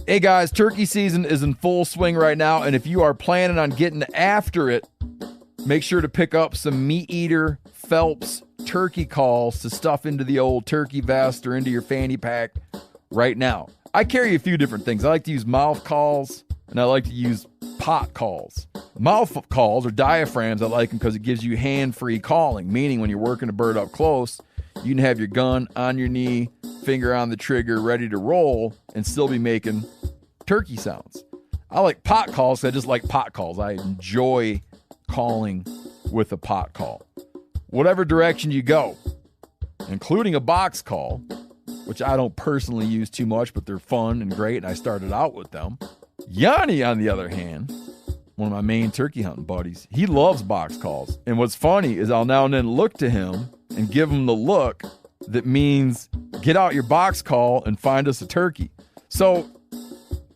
Hey guys, turkey season is in full swing right now, and if you are planning on getting after it, make sure to pick up some Meat Eater Phelps turkey calls to stuff into the old turkey vest or into your fanny pack right now. I carry a few different things. I like to use mouth calls, and I like to use pot calls. Mouth calls or diaphragms, I like them because it gives you hand-free calling, meaning when you're working a bird up close, you can have your gun on your knee, finger on the trigger, ready to roll, and still be making turkey sounds. I like pot calls because I just like pot calls. I enjoy calling with a pot call. Whatever direction you go, including a box call, which I don't personally use too much, but they're fun and great, and I started out with them. Yanni, on the other hand, one of my main turkey hunting buddies, he loves box calls. And what's funny is I'll now and then look to him and give him the look that means get out your box call and find us a turkey. So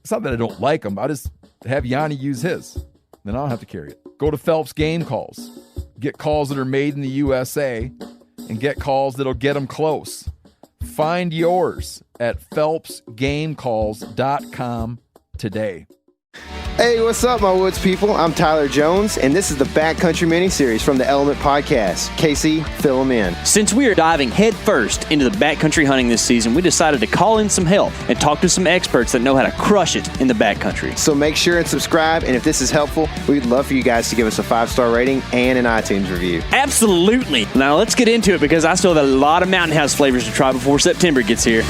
it's not that I don't like him. I just have Yanni use his. Then I don't have to carry it. Go to Phelps Game Calls. Get calls that are made in the USA and get calls that'll get them close. Find yours at phelpsgamecalls.com today. Hey, what's up, my woods people? I'm Tyler Jones, and this is the Backcountry mini-series from the Element Podcast. Casey, fill them in. Since we are diving headfirst into the backcountry hunting this season, we decided to call in some help and talk to some experts that know how to crush it in the backcountry. So make sure and subscribe, and if this is helpful, we'd love for you guys to give us a 5-star rating and an iTunes review. Absolutely. Now let's get into it because I still have a lot of Mountain House flavors to try before September gets here.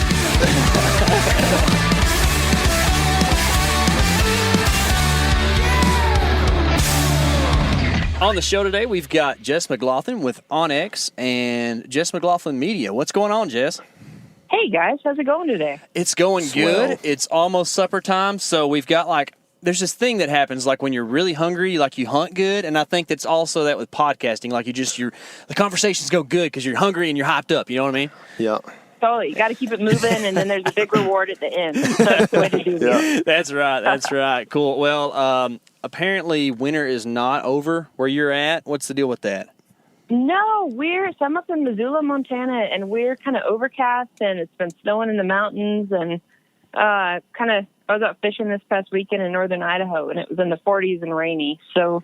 On the show today, we've got Jess McGlothlin with onX and Jess McGlothlin Media. What's going on, Jess? Hey, guys. How's it going today? It's going Swell. good. It's almost supper time, so we've got there's this thing that happens when you're really hungry, you hunt good, and I think that's also that with podcasting, the conversations go good because you're hungry and you're hyped up, you know what I mean? Yeah. Totally. You got to keep it moving, and then there's a big reward at the end. That's the way to do it. That's right. Cool. Well, apparently winter is not over where you're at. What's the deal with that? No, I'm up in Missoula, Montana, and we're kind of overcast, and it's been snowing in the mountains, and I was out fishing this past weekend in northern Idaho, and it was in the 40s and rainy. So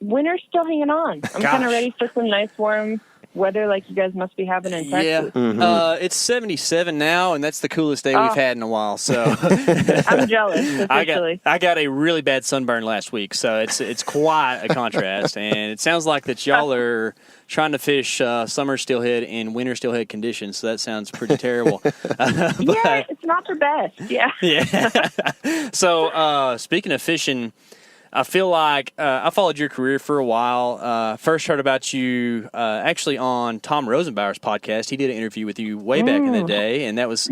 winter's still hanging on. I'm kind of ready for some nice warm weather like you guys must be having in Texas. Yeah, it's 77 now, and that's the coolest day we've had in a while. So I'm jealous. Officially. I got a really bad sunburn last week, so it's quite a contrast. And it sounds like that y'all are trying to fish summer steelhead in winter steelhead conditions. So that sounds pretty terrible. Yeah, it's not the best. Yeah. Yeah. So speaking of fishing, I feel like I followed your career for a while. First heard about you actually on Tom Rosenbauer's podcast. He did an interview with you way back in the day, and that was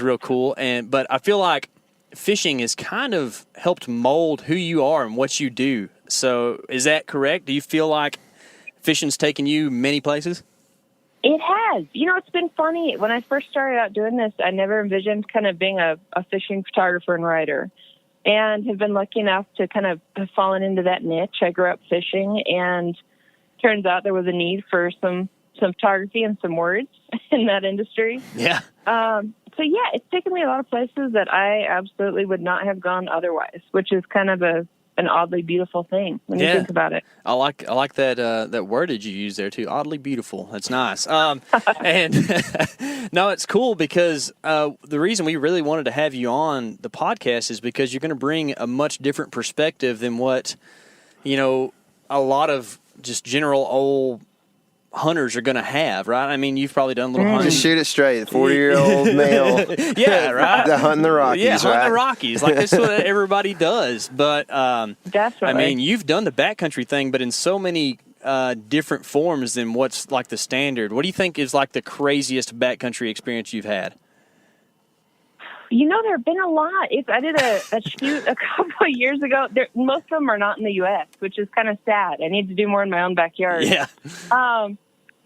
real cool. But I feel like fishing has kind of helped mold who you are and what you do. So is that correct? Do you feel like fishing's taken you many places? It has. It's been funny. When I first started out doing this, I never envisioned kind of being a fishing photographer and writer, and have been lucky enough to kind of have fallen into that niche. I grew up fishing, and turns out there was a need for some photography and some words in that industry. Yeah. So, yeah, it's taken me a lot of places that I absolutely would not have gone otherwise, which is kind of an oddly beautiful thing when you think about it. I like that that wordage you use there too. Oddly beautiful. That's nice. And no, it's cool because the reason we really wanted to have you on the podcast is because you're going to bring a much different perspective than what a lot of just general old hunters are going to have, right? I mean, you've probably done a little hunting. Just shoot it straight. 40-year-old male. Yeah, right? Hunting the Rockies, yeah, hunting right? the Rockies. That's what everybody does. But, definitely. I mean, you've done the backcountry thing, but in so many different forms than what's the standard. What do you think is the craziest backcountry experience you've had? There have been a lot. I did a shoot a couple of years ago. Most of them are not in the U.S., which is kind of sad. I need to do more in my own backyard. Yeah.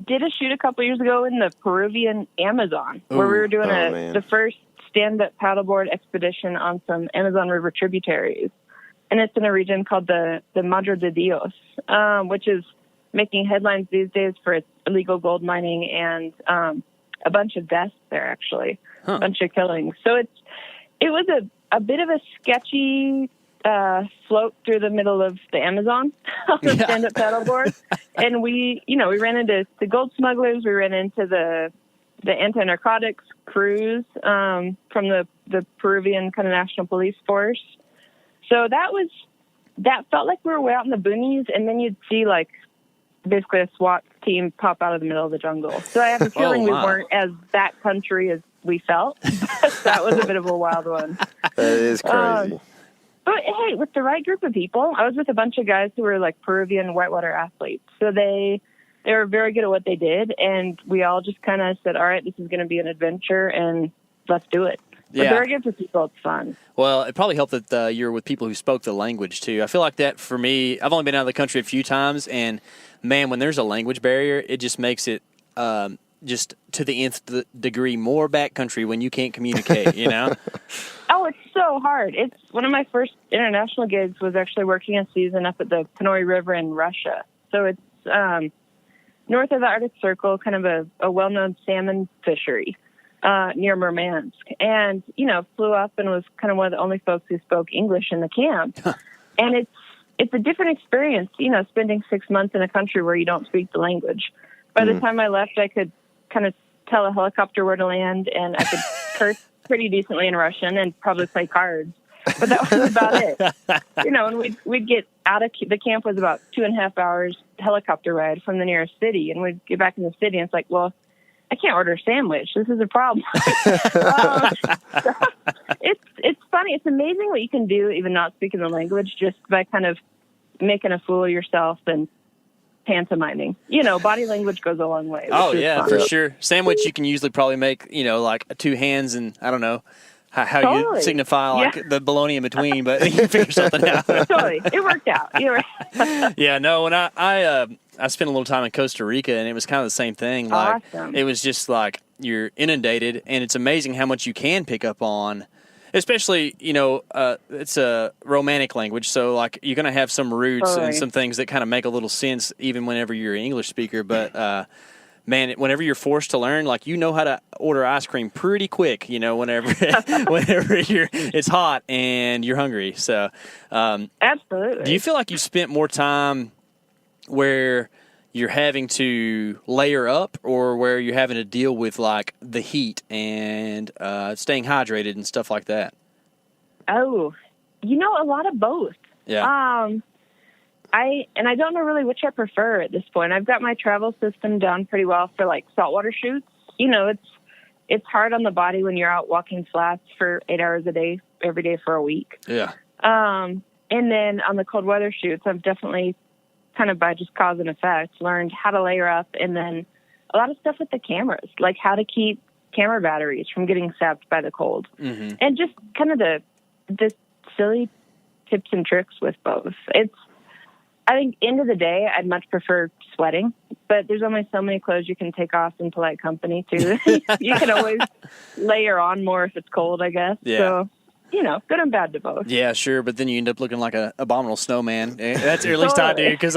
Did a shoot a couple of years ago in the Peruvian Amazon, where we were doing the first stand-up paddleboard expedition on some Amazon River tributaries. And it's in a region called the Madre de Dios, which is making headlines these days for its illegal gold mining and a bunch of deaths there, actually. A bunch of killings. So It was a bit of a sketchy float through the middle of the Amazon on the stand-up paddleboard. And we ran into the gold smugglers. We ran into the anti-narcotics crews from the Peruvian kind of national police force. So that felt like we were way out in the boonies, and then you'd see like basically a SWAT team pop out of the middle of the jungle. So I have a feeling we weren't as backcountry as we felt. That was a bit of a wild one. That is crazy. But hey, with the right group of people, I was with a bunch of guys who were like Peruvian whitewater athletes. So they were very good at what they did, and we all just kind of said, all right, this is going to be an adventure, and let's do it. But they're good for people. It's fun. Well, it probably helped that you're with people who spoke the language, too. I feel like that for me, I've only been out of the country a few times, and, man, when there's a language barrier, it just makes it just to the nth degree more backcountry when you can't communicate, you know? Oh, it's so hard. It's one of my first international gigs was actually working a season up at the Panoi River in Russia. So it's north of the Arctic Circle, kind of a well-known salmon fishery. Near Murmansk, and flew up and was kind of one of the only folks who spoke English in the camp. And it's a different experience, spending 6 months in a country where you don't speak the language. By the time I left, I could kind of tell a helicopter where to land, and I could curse pretty decently in Russian and probably play cards. But that was about it. And we'd get out of the camp was about 2.5 hours helicopter ride from the nearest city, and we'd get back in the city, and it's like, well, I can't order a sandwich. This is a problem. So it's funny. It's amazing what you can do, even not speaking the language, just by kind of making a fool of yourself and pantomiming. Body language goes a long way. Oh, yeah, for sure. Sandwich you can usually probably make, like 2 hands and, I don't know, how totally. You signify like the bologna in between, but you can figure something out. Totally. It worked out. Yeah, no, when I spent a little time in Costa Rica, and it was kind of the same thing. Like, awesome. It was just like you're inundated, and it's amazing how much you can pick up on. Especially, it's a romantic language, so like you're going to have some roots and some things that kind of make a little sense, even whenever you're an English speaker. But man, whenever you're forced to learn, like how to order ice cream pretty quick. Whenever it's hot and you're hungry. So, absolutely. Do you feel like you spent more time where you're having to layer up, or where you're having to deal with like the heat and staying hydrated and stuff like that? Oh, a lot of both. Yeah. I don't know really which I prefer at this point. I've got my travel system down pretty well for like saltwater shoots. It's hard on the body when you're out walking flats for 8 hours a day, every day for a week. Yeah. And then on the cold weather shoots, I've definitely kind of by just cause and effect learned how to layer up, and then a lot of stuff with the cameras, like how to keep camera batteries from getting sapped by the cold, and just kind of the silly tips and tricks with both. I think end of the day, I'd much prefer sweating, but there's only so many clothes you can take off in polite company too. You can always layer on more if it's cold, I guess. Yeah. So, good and bad to both. Yeah, sure, but then you end up looking like an abominable snowman. That's or at least I do, because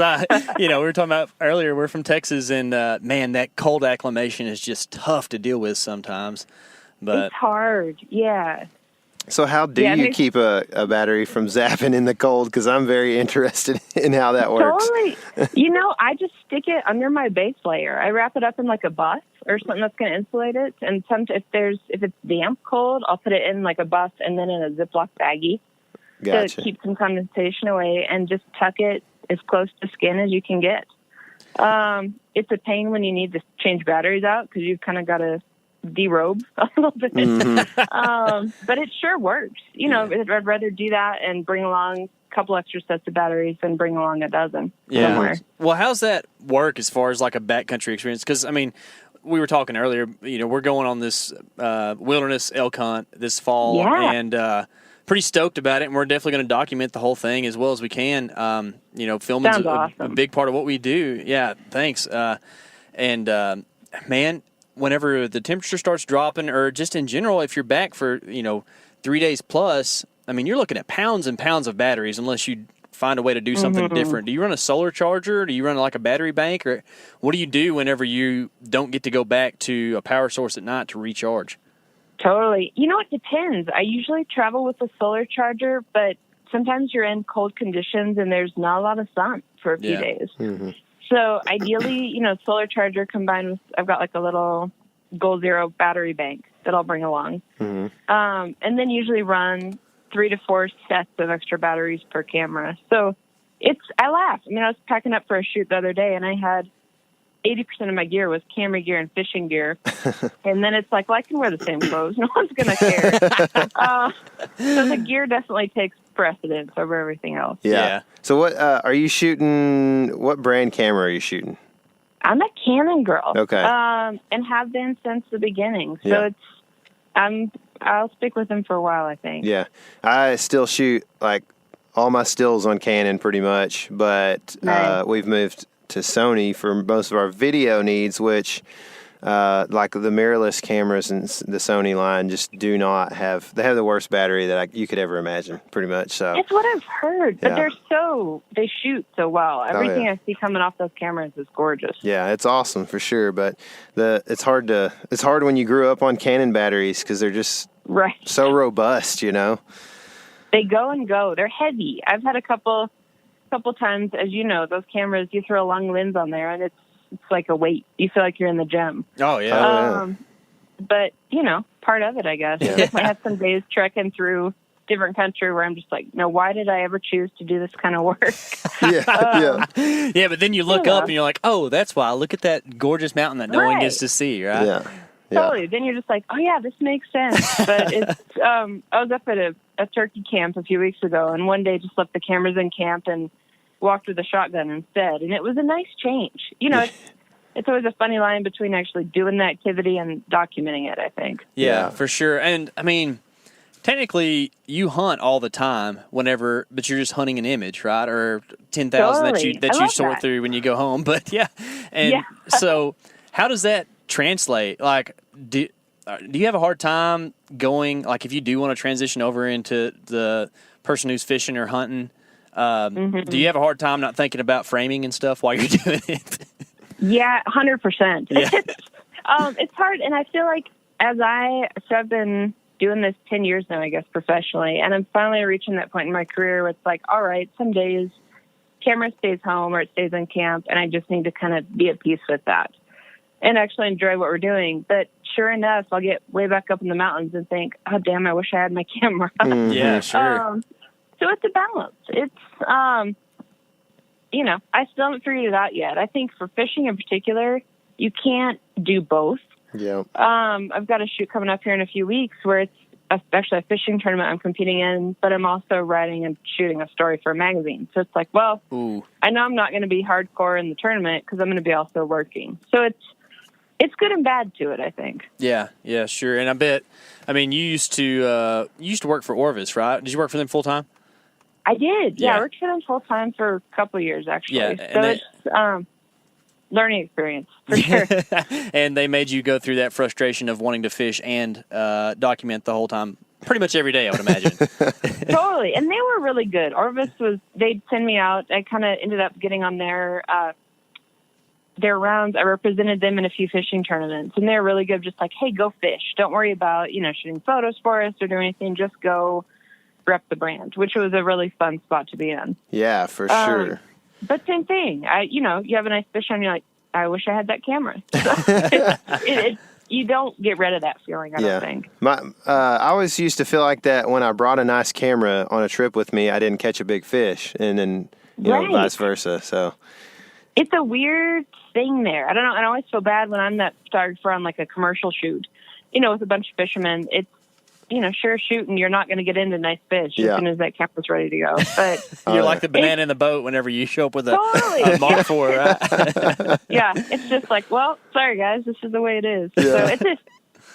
we were talking about earlier, we're from Texas, and man, that cold acclimation is just tough to deal with sometimes. But it's hard, yeah. So how do you keep a battery from zapping in the cold? Because I'm very interested in how that works. Totally. I just stick it under my base layer. I wrap it up in like a buff or something that's going to insulate it. And if it's damp cold, I'll put it in like a buff and then in a Ziploc baggie to keep some condensation away, and just tuck it as close to skin as you can get. It's a pain when you need to change batteries out because you've kind of got to derobe a little bit. But it sure works. I'd rather do that and bring along a couple extra sets of batteries than bring along a dozen somewhere. Well, how's that work as far as like a backcountry experience? Because, we were talking earlier, we're going on this wilderness elk hunt this fall, and pretty stoked about it, and we're definitely going to document the whole thing as well as we can. Filming's a big part of what we do. Yeah, thanks. Man, whenever the temperature starts dropping, or just in general, if you're back for 3 days plus, you're looking at pounds and pounds of batteries unless you find a way to do something different. Do you run a solar charger? Do you run like a battery bank? Or what do you do whenever you don't get to go back to a power source at night to recharge? Totally. You know, it depends. I usually travel with a solar charger, but sometimes you're in cold conditions and there's not a lot of sun for a few days. Mm-hmm. So ideally, you know, solar charger combined with, I've got like a little Goal Zero battery bank that I'll bring along. Mm-hmm. And then usually run 3 to 4 sets of extra batteries per camera. So I laugh. I mean, I was packing up for a shoot the other day and I had 80% of my gear was camera gear and fishing gear. And then it's like, well, I can wear the same clothes. No one's going to care. So the gear definitely takes precedence over everything else. Yeah. So what are you shooting? What brand camera are you shooting? I'm a Canon girl. Okay. And have been since the beginning. So I'll stick with them for a while, I think. Yeah. I still shoot like all my stills on Canon pretty much, but we've moved to Sony for most of our video needs, which like the mirrorless cameras and the Sony line just do not have, they have the worst battery that you could ever imagine, pretty much. So it's what I've heard, but they shoot so well. Everything I see coming off those cameras is gorgeous. Yeah, it's awesome for sure, but it's hard when you grew up on Canon batteries because they're just so robust, you know. They go and go. They're heavy. I've had a couple times, as you know, those cameras, you throw a long lens on there and it's like a weight. You feel like you're in the gym. Oh, yeah. But, you know, part of it, I guess. Yeah. I had some days trekking through different country where I'm just like, no, why did I ever choose to do this kind of work? Yeah, but then you look up and you're like, oh, that's why. Look at that gorgeous mountain that no one gets to see, right? Yeah. Totally. Then you're just like, oh, yeah, this makes sense. But it's, I was up at a turkey camp a few weeks ago, and one day just left the cameras in camp and walked with a shotgun instead. And it was a nice change. You know, it's always a funny line between actually doing the activity and documenting it, I think. Yeah, for sure. And, I mean, technically, you hunt all the time but you're just hunting an image, right? Or 10,000 that you sort through when you go home. But, so how does that translate? Like, do you have a hard time going, like, if you do want to transition over into the person who's fishing or hunting, do you have a hard time not thinking about framing and stuff while you're doing it? Yeah, 100%. Yeah. It's hard, and I feel like I've been doing this 10 years now, I guess, professionally, and I'm finally reaching that point in my career where it's like, all right, some days camera stays home or it stays in camp, and I just need to kind of be at peace with that and actually enjoy what we're doing. But sure enough, I'll get way back up in the mountains and think, oh, damn, I wish I had my camera. Yeah, sure. So it's a balance. It's, you know, I still haven't figured it out yet. I think for fishing in particular, you can't do both. Yeah. I've got a shoot coming up here in a few weeks where it's actually a fishing tournament I'm competing in, but I'm also writing and shooting a story for a magazine. So it's like, well, I know I'm not going to be hardcore in the tournament because I'm going to be also working. So it's good and bad to it, I think. Yeah, sure. And I mean, you used to work for Orvis, right? Did you work for them full time? I did. Yeah, I worked for them full time for a couple of years, actually. Yeah, so it's learning experience for sure. And they made you go through that frustration of wanting to fish and document the whole time, pretty much every day, I would imagine. Totally. And they were really good. Orvis they'd send me out. I kind of ended up getting on their rounds. I represented them in a few fishing tournaments, and they're really good. Just like, hey, go fish. Don't worry about, shooting photos for us or doing anything. Just go rep the brand, which was a really fun spot to be in. Yeah, for sure. But same thing. You have a nice fish on, you're like, I wish I had that camera. So you don't get rid of that feeling, I don't think. I always used to feel like that when I brought a nice camera on a trip with me, I didn't catch a big fish, and then, vice versa. So it's a weird thing there. I don't know. I always feel bad when I'm that photographer on like a commercial shoot, with a bunch of fishermen. It's, sure shooting, you're not going to get into nice fish as soon as that camera's ready to go. But you're like the banana in the boat whenever you show up with a Mark IV, right? Yeah, it's just like, well, sorry guys, this is the way it is. Yeah. So it's just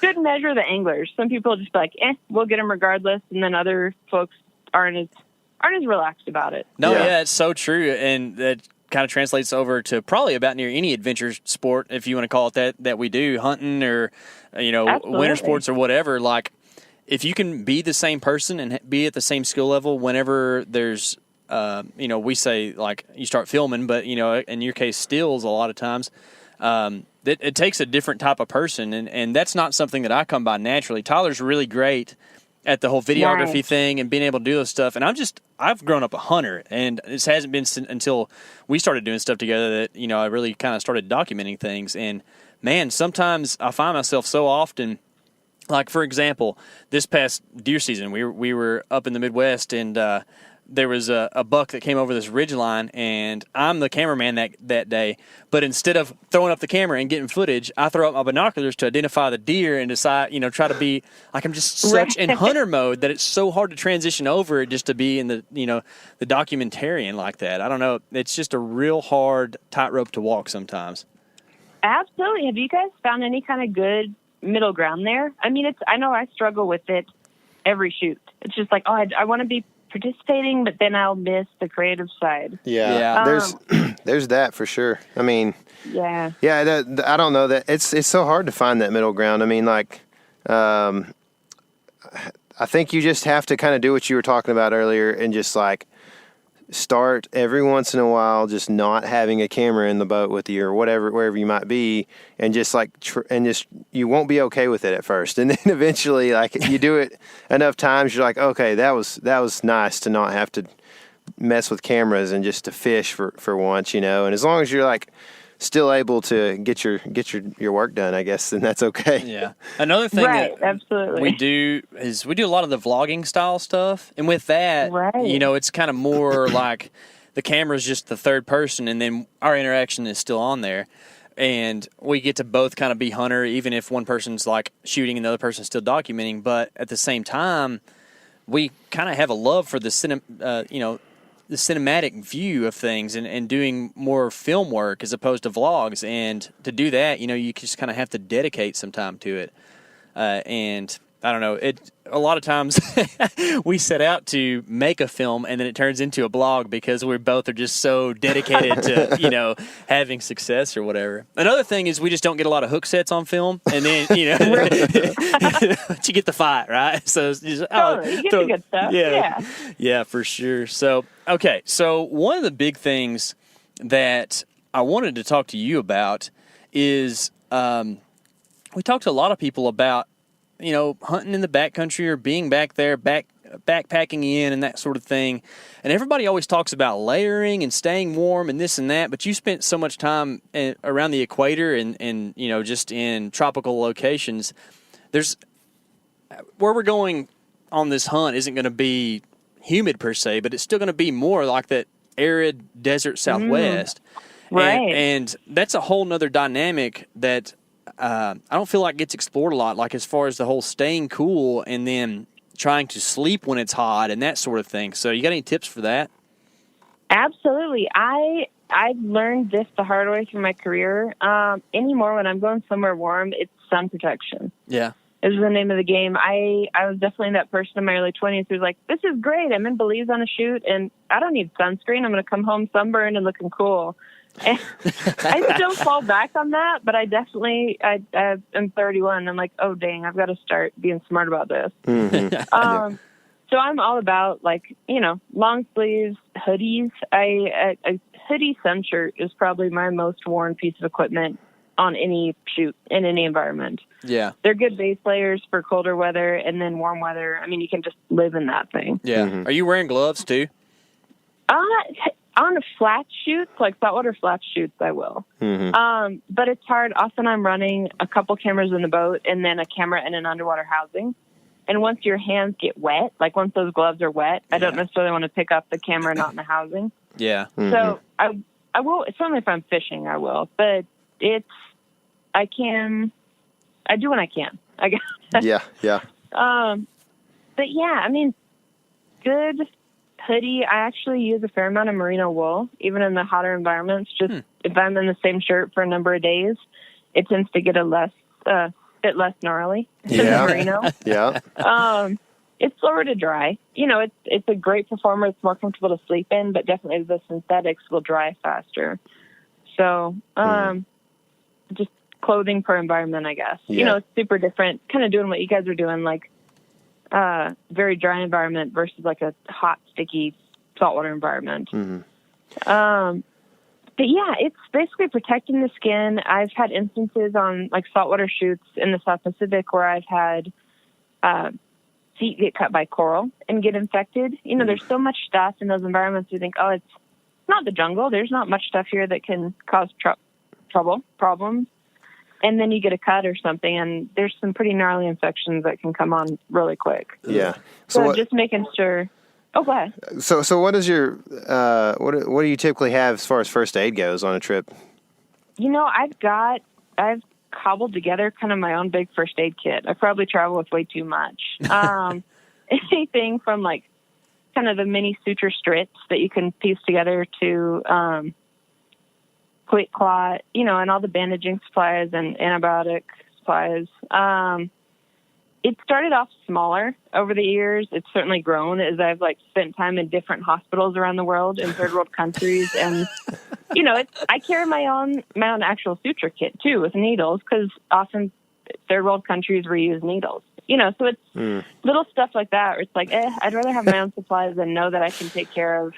good measure of the anglers. Some people just be like, we'll get them regardless, and then other folks aren't as relaxed about it. No, it's so true, and that kind of translates over to probably about near any adventure sport, if you want to call it that we do, hunting or winter sports or whatever. Like, if you can be the same person and be at the same skill level whenever there's, we say, like, you start filming, but, in your case, stills a lot of times, it takes a different type of person, and that's not something that I come by naturally. Tyler's really great at the whole videography thing and being able to do those stuff. And I've grown up a hunter, and it hasn't been until we started doing stuff together that, I really kind of started documenting things. And man, sometimes I find myself so often, like for example, this past deer season, we were up in the Midwest, and there was a buck that came over this ridgeline, and I'm the cameraman that day. But instead of throwing up the camera and getting footage, I throw up my binoculars to identify the deer and decide, try to be like, I'm just such in hunter mode that it's so hard to transition over just to be in the, the documentarian like that. I don't know. It's just a real hard tightrope to walk sometimes. Absolutely. Have you guys found any kind of good middle ground there? I mean, I know I struggle with it every shoot. It's just like, I want to be participating, but then I'll miss the creative side. Yeah. There's that for sure. I mean, I don't know that it's so hard to find that middle ground. I mean, like, I think you just have to kind of do what you were talking about earlier and just like start every once in a while, just not having a camera in the boat with you or wherever you might be, and just like, you won't be okay with it at first. And then eventually, like, you do it enough times, you're like, okay, that was nice to not have to mess with cameras and just to fish for once, And as long as you're like still able to get your work done, I guess, then that's okay. Yeah. Another thing absolutely. we do is we do a lot of the vlogging style stuff. And with that, it's kind of more like the camera's just the third person, and then our interaction is still on there. And we get to both kind of be hunter, even if one person's like shooting and the other person's still documenting. But at the same time, we kind of have a love for the the cinematic view of things and doing more film work as opposed to vlogs. And to do that, you just kind of have to dedicate some time to it. And I don't know, a lot of times we set out to make a film and then it turns into a blog because we both are just so dedicated to, having success or whatever. Another thing is we just don't get a lot of hook sets on film, and then, but you get the fight, right? So it's just, you get the good stuff. Yeah, for sure. So, okay. So one of the big things that I wanted to talk to you about is we talked to a lot of people about, hunting in the backcountry or being back there, backpacking in and that sort of thing. And everybody always talks about layering and staying warm and this and that, but you spent so much time around the equator and just in tropical locations. Where we're going on this hunt isn't going to be humid per se, but it's still going to be more like that arid desert Southwest. Right. And that's a whole nother dynamic that I don't feel like gets explored a lot, like as far as the whole staying cool and then trying to sleep when it's hot and that sort of thing. So you got any tips for that? Absolutely. I learned this the hard way through my career. Anymore when I'm going somewhere warm, it's sun protection. Yeah. Is the name of the game. I was definitely that person in my early 20s who's like, this is great. I'm in Belize on a shoot and I don't need sunscreen. I'm going to come home sunburned and looking cool. And I still fall back on that, but I definitely, I'm 31. I'm like, oh, dang, I've got to start being smart about this. Mm-hmm. So I'm all about long sleeves, hoodies. A hoodie sun shirt is probably my most worn piece of equipment on any shoot in any environment. Yeah. They're good base layers for colder weather and then warm weather. I mean, you can just live in that thing. Yeah. Mm-hmm. Are you wearing gloves too? On flat shoots, like saltwater flat shoots, I will. Mm-hmm. But it's hard. Often I'm running a couple cameras in the boat and then a camera in an underwater housing. And once your hands get wet, like once those gloves are wet, I don't necessarily want to pick up the camera not in the housing. Yeah. Mm-hmm. So I will, certainly if I'm fishing, I will. But I do when I can, I guess. Yeah. But yeah, I mean, good hoodie. I actually use a fair amount of merino wool, even in the hotter environments. Just if I'm in the same shirt for a number of days, it tends to get a bit less gnarly than the merino. Yeah. It's slower to dry. It's a great performer. It's more comfortable to sleep in, but definitely the synthetics will dry faster. So, just clothing per environment, I guess. Yeah. It's super different, kind of doing what you guys are doing, like very dry environment versus like a hot, sticky saltwater environment. Mm-hmm. But yeah, it's basically protecting the skin. I've had instances on like saltwater shoots in the South Pacific where I've had feet get cut by coral and get infected. You know, there's so much stuff in those environments. You think, oh, it's not the jungle. There's not much stuff here that can cause problems. And then you get a cut or something, and there's some pretty gnarly infections that can come on really quick. Yeah. So just making sure. Oh, go ahead. So what is your what do you typically have as far as first aid goes on a trip? You know, I've cobbled together kind of my own big first aid kit. I probably travel with way too much. Anything from like kind of the mini suture strips that you can piece together to quick clot, you know, and all the bandaging supplies and antibiotic supplies. It started off smaller over the years. It's certainly grown as I've like spent time in different hospitals around the world in third world countries. And, you know, I carry my own actual suture kit too with needles because often third world countries reuse needles, you know, so it's little stuff like that where it's like, I'd rather have my own supplies than know that I can take care of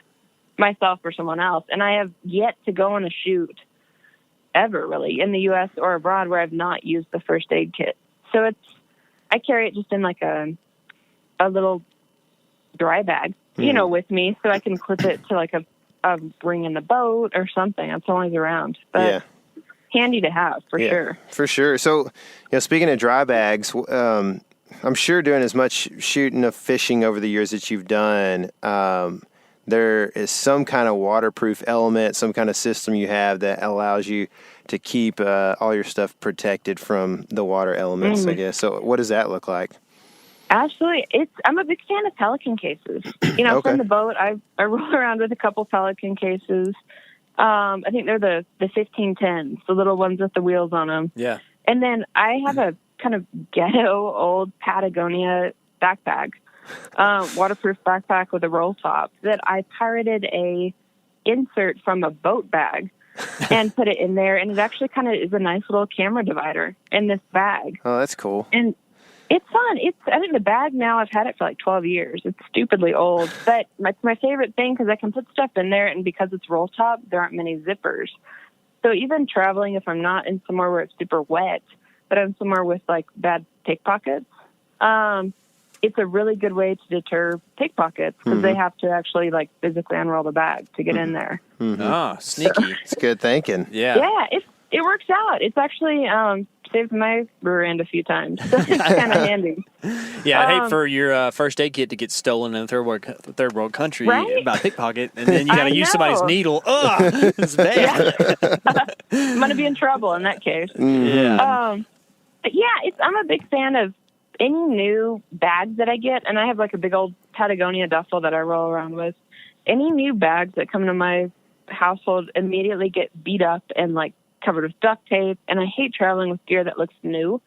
myself or someone else. And I have yet to go on a shoot ever really in the U.S. or abroad where I've not used the first aid kit. So I carry it just in like a little dry bag, you know, with me so I can clip it to like a ring in the boat or something. It's always around, but handy to have for sure. For sure. So, you know, speaking of dry bags, I'm sure doing as much shooting of fishing over the years that you've done, there is some kind of waterproof element, some kind of system you have that allows you to keep all your stuff protected from the water elements, I guess. So what does that look like? Absolutely. I'm a big fan of Pelican cases. You know, from the boat, I roll around with a couple Pelican cases. I think they're the 1510s, the little ones with the wheels on them. Yeah. And then I have a kind of ghetto old Patagonia backpack. Waterproof backpack with a roll top that I pirated a insert from a boat bag and put it in there. And it actually kind of is a nice little camera divider in this bag. Oh, that's cool. And it's fun. I think the bag now, I've had it for like 12 years. It's stupidly old, but it's my favorite thing because I can put stuff in there. And because it's roll top, there aren't many zippers. So even traveling, if I'm not in somewhere where it's super wet, but I'm somewhere with like bad pickpockets, it's a really good way to deter pickpockets because they have to actually like physically unroll the bag to get in there. Ah, sneaky. It's good thinking. Yeah. Yeah, it works out. It's actually saved my rear end a few times. So it's kind of handy. Yeah, I'd hate for your first aid kit to get stolen in a third world country by a pickpocket, and then you got to use somebody's needle. Ugh, it's bad. Yeah. I'm going to be in trouble in that case. Yeah. But yeah, I'm a big fan of any new bags that I get, and I have like a big old Patagonia duffel that I roll around with. Any new bags that come into my household immediately get beat up and like covered with duct tape, and I hate traveling with gear that looks new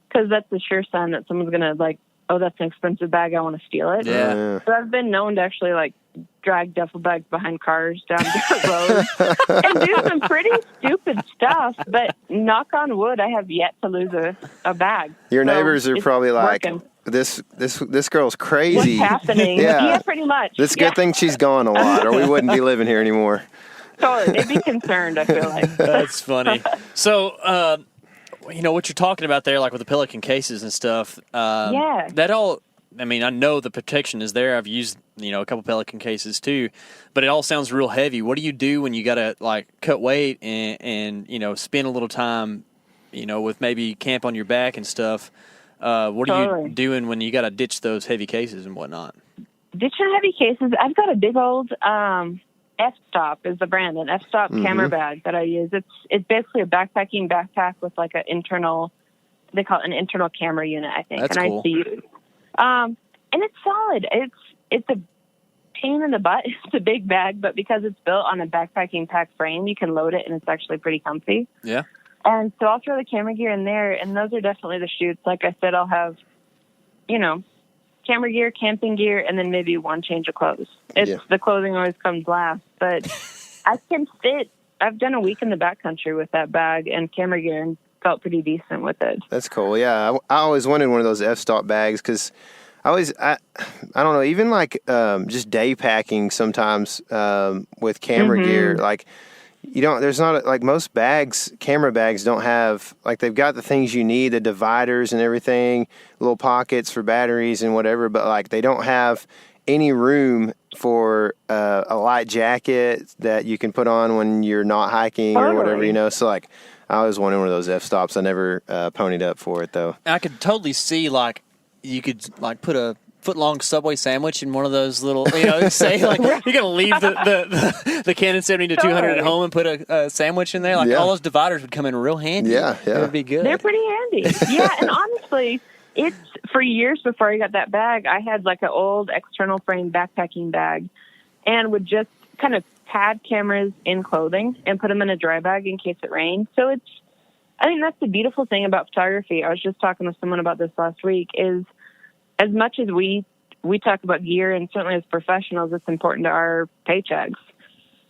because that's a sure sign that someone's gonna like, oh, that's an expensive bag, I want to steal it. Yeah. So I've been known to actually like drag duffel bags behind cars down dirt roads and do some pretty stupid stuff, but knock on wood, I have yet to lose a bag. Your neighbors are probably like, working. This girl's crazy. What's happening? Yeah, pretty much. It's a good thing she's gone a lot, or we wouldn't be living here anymore. Totally. They'd be concerned, I feel like. That's funny. So, you know, what you're talking about there, like with the Pelican cases and stuff, that all, I mean, I know the protection is there. I've used, you know, a couple Pelican cases too, but it all sounds real heavy. What do you do when you got to like cut weight and, you know, spend a little time, you know, with maybe camp on your back and stuff? What are you doing when you got to ditch those heavy cases and whatnot? Ditching heavy cases, I've got a big old F-Stop is the brand, an F-Stop camera bag that I use. It's basically a backpacking backpack with like an internal, they call it an internal camera unit, I think. That's cool. ICU. And it's solid. It's a pain in the butt. It's a big bag, but because it's built on a backpacking pack frame, you can load it and it's actually pretty comfy. Yeah. And so I'll throw the camera gear in there, and those are definitely the shoots. Like I said, I'll have, you know, camera gear, camping gear, and then maybe one change of clothes. The clothing always comes last, but I can fit. I've done a week in the backcountry with that bag and camera gear and felt pretty decent with it. That's cool. Yeah, I always wanted one of those F-Stop bags because I don't know, even like just day packing sometimes with camera gear, like, there's not like most camera bags don't have, like they've got the things you need, the dividers and everything, little pockets for batteries and whatever, but like they don't have any room for a light jacket that you can put on when you're not hiking or whatever, so like I always wanted one of those f-stops. I never ponied up for it though. I could totally see like you could like put a foot-long Subway sandwich in one of those little, say like you're gonna leave the Canon 70-200 at home and put a sandwich in there. Like all those dividers would come in real handy. Yeah, it would be good. They're pretty handy. Yeah, and honestly, it's for years before I got that bag. I had like an old external frame backpacking bag, and would just kind of pad cameras in clothing and put them in a dry bag in case it rained. So I think that's the beautiful thing about photography. I was just talking with someone about this last week. Is as much as we talk about gear, and certainly as professionals, it's important to our paychecks.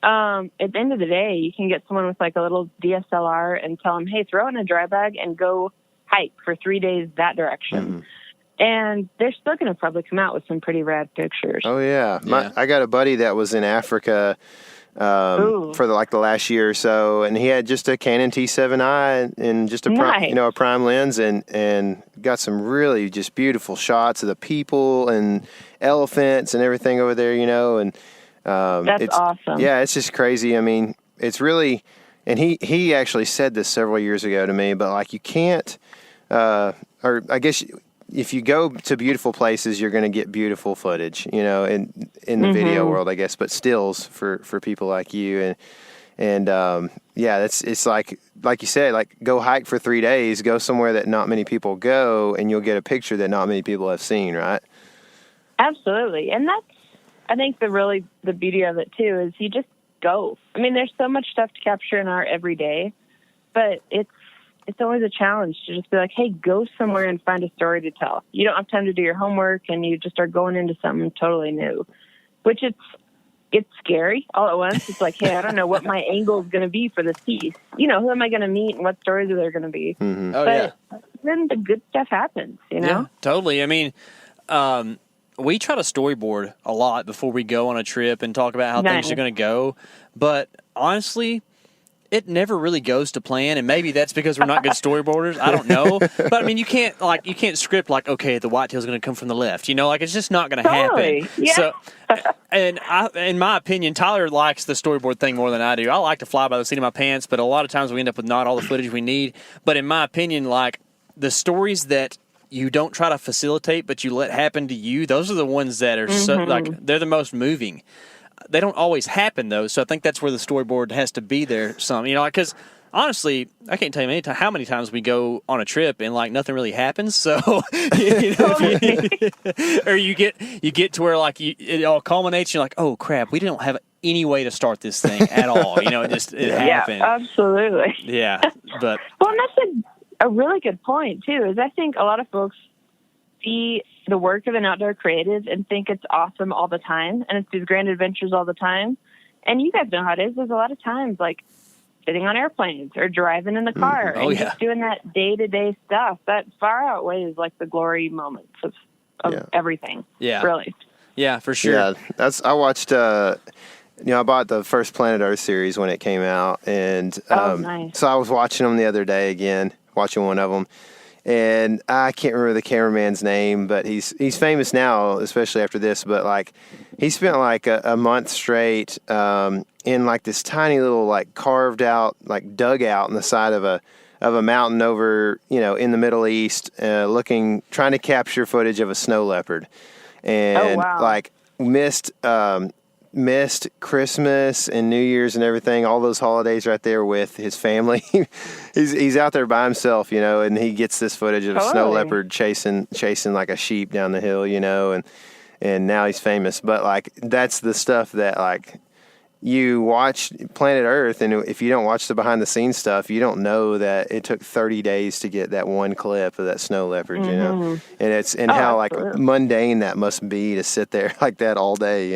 At the end of the day, you can get someone with like a little DSLR and tell them, hey, throw in a dry bag and go hike for 3 days that direction. Mm-hmm. And they're still going to probably come out with some pretty rad pictures. Oh, yeah. I got a buddy that was in Africa for the last year or so, and he had just a Canon T7i and just a prime lens, and got some really just beautiful shots of the people and elephants and everything over there, and that's awesome. Yeah, it's just crazy. I mean, it's really, and he actually said this several years ago to me, but like you can't, or I guess if you go to beautiful places, you're going to get beautiful footage, in the video world, I guess, but stills for people like you. And it's like you said, like go hike for 3 days, go somewhere that not many people go, and you'll get a picture that not many people have seen, right? Absolutely. And that's, I think the beauty of it too, is you just go. I mean, there's so much stuff to capture in our everyday, but it's always a challenge to just be like, hey, go somewhere and find a story to tell. You don't have time to do your homework, and you just are going into something totally new, which it's scary all at once. It's like, hey, I don't know what my angle is going to be for this piece. Who am I going to meet and what stories are there going to be? Mm-hmm. But then the good stuff happens, Yeah, totally. I mean, we try to storyboard a lot before we go on a trip and talk about how things are going to go. But honestly, it never really goes to plan, and maybe that's because we're not good storyboarders. I don't know, but I mean, you can't script like, okay, the whitetail's going to come from the left. It's just not going to happen. Yeah. So, and in my opinion, Tyler likes the storyboard thing more than I do. I like to fly by the seat of my pants, but a lot of times we end up with not all the footage we need. But in my opinion, like the stories that you don't try to facilitate, but you let happen to you, those are the ones that are so like they're the most moving. They don't always happen, though, so I think that's where the storyboard has to be there some. Because honestly, I can't tell you how many times we go on a trip and, like, nothing really happens. So, or you get to where, like, it all culminates, you're like, oh, crap, we didn't have any way to start this thing at all. It happened. Yeah, absolutely. Yeah, but... Well, and that's a really good point, too, is I think a lot of folks see the work of an outdoor creative and think it's awesome all the time, and it's these grand adventures all the time. And you guys know how it is. There's a lot of times like sitting on airplanes or driving in the car and just doing that day-to-day stuff that far outweighs like the glory moments of everything. Yeah, really. Yeah, for sure. Yeah, I watched. I bought the first Planet Earth series when it came out, and nice. So I was watching them the other day again, watching one of them. And I can't remember the cameraman's name, but he's famous now, especially after this. But like, he spent like a month straight in like this tiny little like carved out like dugout on the side of a mountain over in the Middle East, trying to capture footage of a snow leopard, and like missed Christmas and New Year's and everything, all those holidays right there with his family. he's out there by himself, and he gets this footage of a snow leopard chasing like a sheep down the hill, and now he's famous. But like, that's the stuff that like you watch Planet Earth, and if you don't watch the behind the scenes stuff, you don't know that it took 30 days to get that one clip of that snow leopard, and how like mundane that must be to sit there like that all day,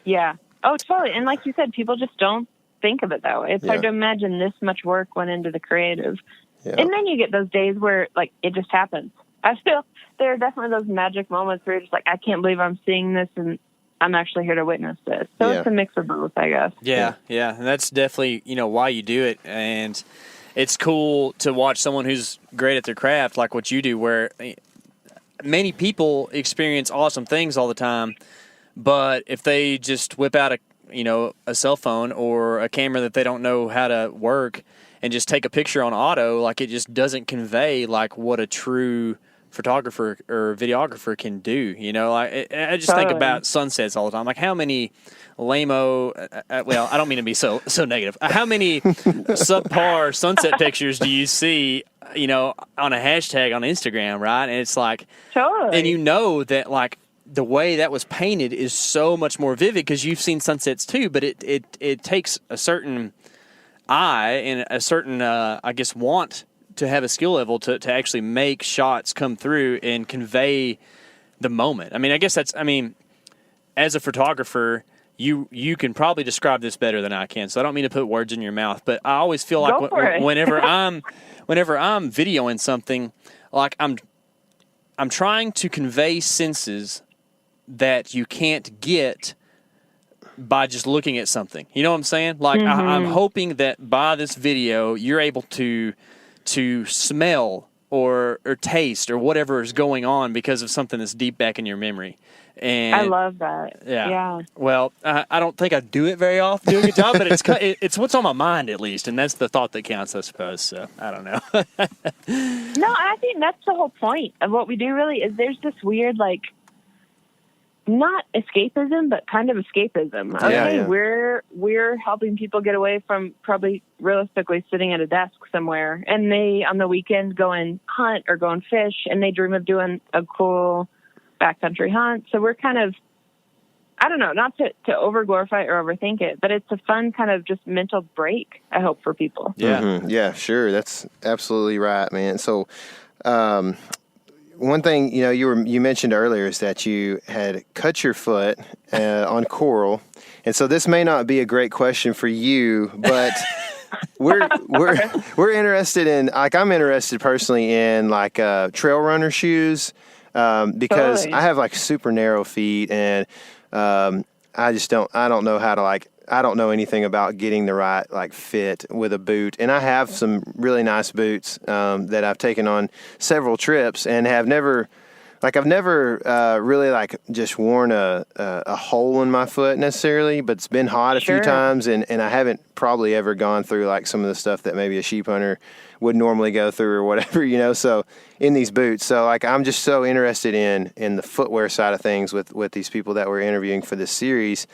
Yeah. Oh, totally. And like you said, people just don't think of it that way. It's hard to imagine this much work went into the creative. Yeah. And then you get those days where, like, it just happens. I feel there are definitely those magic moments where you're just like, I can't believe I'm seeing this, and I'm actually here to witness this. So it's a mix of both, I guess. Yeah. And that's definitely, why you do it. And it's cool to watch someone who's great at their craft, like what you do, where many people experience awesome things all the time, but if they just whip out a cell phone or a camera that they don't know how to work and just take a picture on auto, like, it just doesn't convey like what a true photographer or videographer can do. I just think about sunsets all the time. Like, how many lame-o, well, I don't mean to be so negative. How many subpar sunset pictures do you see, on a hashtag on Instagram, right? And it's like, totally. And that, like, the way that was painted is so much more vivid because you've seen sunsets too, but it takes a certain eye and a certain, I guess, want to have a skill level to actually make shots come through and convey the moment. I mean, I guess as a photographer, you can probably describe this better than I can, so I don't mean to put words in your mouth, but I always feel like whenever I'm videoing something, like I'm trying to convey senses that you can't get by just looking at something. You know what I'm saying? Like, I'm hoping that by this video, you're able to smell or taste or whatever is going on because of something that's deep back in your memory. And I love that. Yeah. Well, I don't think I do it very often, do a good job, but it's what's on my mind at least, and that's the thought that counts, I suppose. So I don't know. No, I think that's the whole point of what we do. Really, is there's this weird, like, not escapism, but kind of escapism. Okay, we're helping people get away from probably realistically sitting at a desk somewhere, and they on the weekends go and hunt or go and fish, and they dream of doing a cool backcountry hunt. So we're kind of, I don't know, not to over glorify or overthink it, but it's a fun kind of just mental break, I hope, for people. Yeah. Mm-hmm. Yeah, sure. That's absolutely right, man. So, one thing, you mentioned earlier is that you had cut your foot on coral. And so this may not be a great question for you, but we're interested in, like, I'm interested personally in like trail runner shoes. Because I have like super narrow feet and I don't know how to I don't know anything about getting the right like fit with a boot. And I have some really nice boots that I've taken on several trips and I've never really like just worn a hole in my foot necessarily, but it's been hot a few times and I haven't probably ever gone through like some of the stuff that maybe a sheep hunter would normally go through or whatever, so in these boots. So like, I'm just so interested in the footwear side of things with these people that we're interviewing for this series.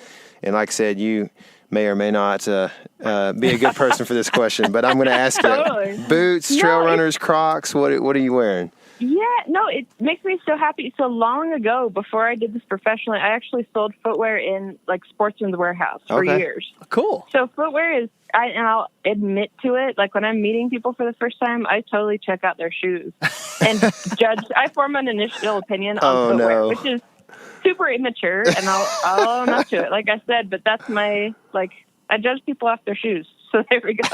And like I said, you may or may not be a good person for this question, but I'm going to ask you, boots, trail runners, Crocs, what are you wearing? Yeah, no, it makes me so happy. So long ago, before I did this professionally, I actually sold footwear in like Sportsman's Warehouse for years. Cool. So footwear is, and I'll admit to it, like when I'm meeting people for the first time, I totally check out their shoes and judge. I form an initial opinion on footwear, which is super immature, and I'll own up to it. Like I said, but that's my, like, I judge people off their shoes. So there we go.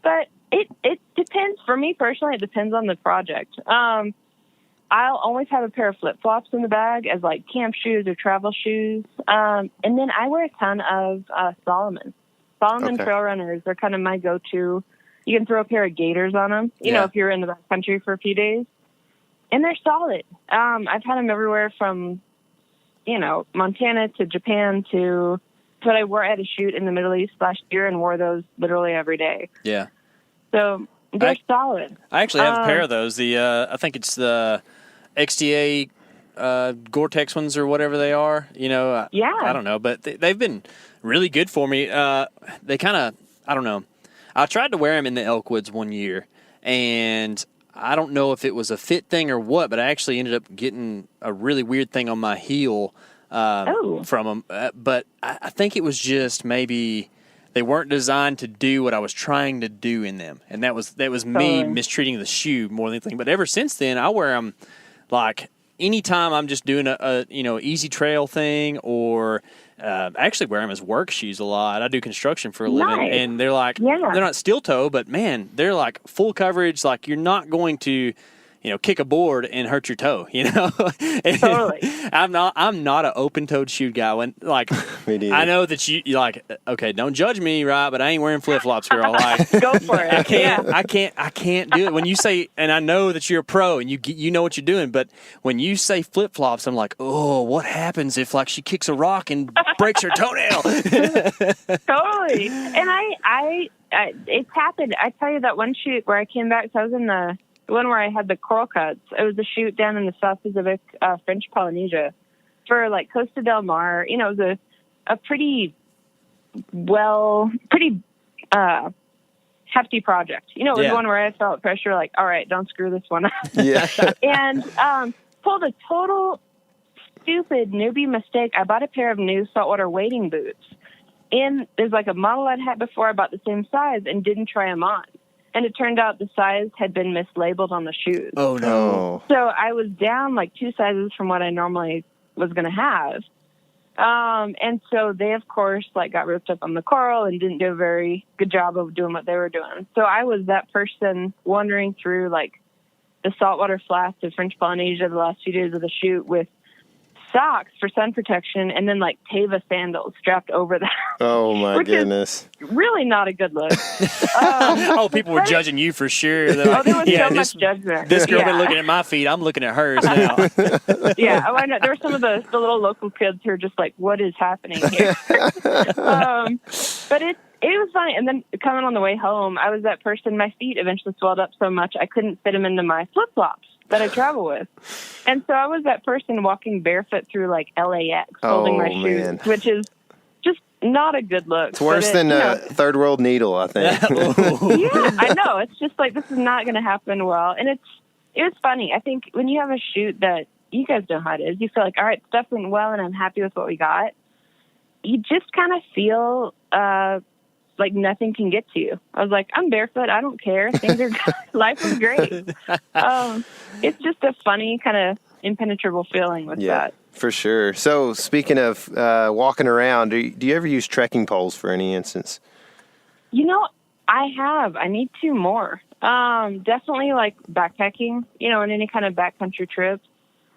But it depends. For me personally, it depends on the project. I'll always have a pair of flip-flops in the bag as like camp shoes or travel shoes. And then I wear a ton of Salomon. Salomon trail runners are kind of my go-to. You can throw a pair of gaiters on them, you know, if you're in the backcountry for a few days. And they're solid. I've had them everywhere from, Montana to Japan to what I wore at a shoot in the Middle East last year and wore those literally every day. Yeah. So they're solid. I actually have a pair of those. I think it's the XDA Gore-Tex ones or whatever they are. I don't know, but they've been really good for me. They kind of, I don't know. I tried to wear them in the Elkwoods one year, and I don't know if it was a fit thing or what, but I actually ended up getting a really weird thing on my heel from them. But I think it was just maybe they weren't designed to do what I was trying to do in them, and that was me mistreating the shoe more than anything. But ever since then, I wear them like anytime I'm just doing a easy trail thing, or I actually wear them as work shoes a lot. I do construction for a living, and they're like they're not steel toe, but man, they're like full coverage. Like you're not going to kick a board and hurt your toe, Totally. I'm not an open-toed shoe guy. When Me neither. I know that you like, okay, don't judge me, right? But I ain't wearing flip-flops, girl. Like, Go for it. I can't do it. When you say, and I know that you're a pro and you know what you're doing, but when you say flip-flops, I'm like, oh, what happens if she kicks a rock and breaks her toenail? Totally. And I it's happened. I tell you that one shoot where I came back, so I was in the one where I had the coral cuts. It was a shoot down in the South Pacific, French Polynesia, for Costa del Mar. It was a pretty hefty project. It was one where I felt pressure, all right, don't screw this one up. Yeah. And pulled a total stupid newbie mistake. I bought a pair of new saltwater wading boots. And there's a model I'd had before. I bought the same size and didn't try them on. And it turned out the size had been mislabeled on the shoes. Oh, no. So I was down 2 sizes from what I normally was going to have. And so they, of course, got ripped up on the coral and didn't do a very good job of doing what they were doing. So I was that person wandering through, the saltwater flats of French Polynesia the last few days of the shoot with socks for sun protection and then Teva sandals strapped over that. Oh my goodness. Really not a good look. People were judging you for sure. There was so much judgment. This girl been looking at my feet. I'm looking at hers now. Yeah. I know. There were some of the little local kids who are just what is happening here? But it was funny. And then coming on the way home, I was that person, my feet eventually swelled up so much I couldn't fit them into my flip-flops that I travel with. And so I was that person walking barefoot through LAX, holding my shoes, which is just not a good look. It's worse than third world needle, I think. Yeah, I know. It's just this is not going to happen well. And it was funny. I think when you have a shoot that you guys know how it is, you feel all right, stuff went well and I'm happy with what we got. You just kind of feel nothing can get to you. I was I'm barefoot. I don't care. Things are good. Life was great. It's just a funny kind of impenetrable feeling with that. For sure. So speaking of walking around, do you ever use trekking poles for any instance? I have. I need to more. Definitely backpacking, in any kind of backcountry trip,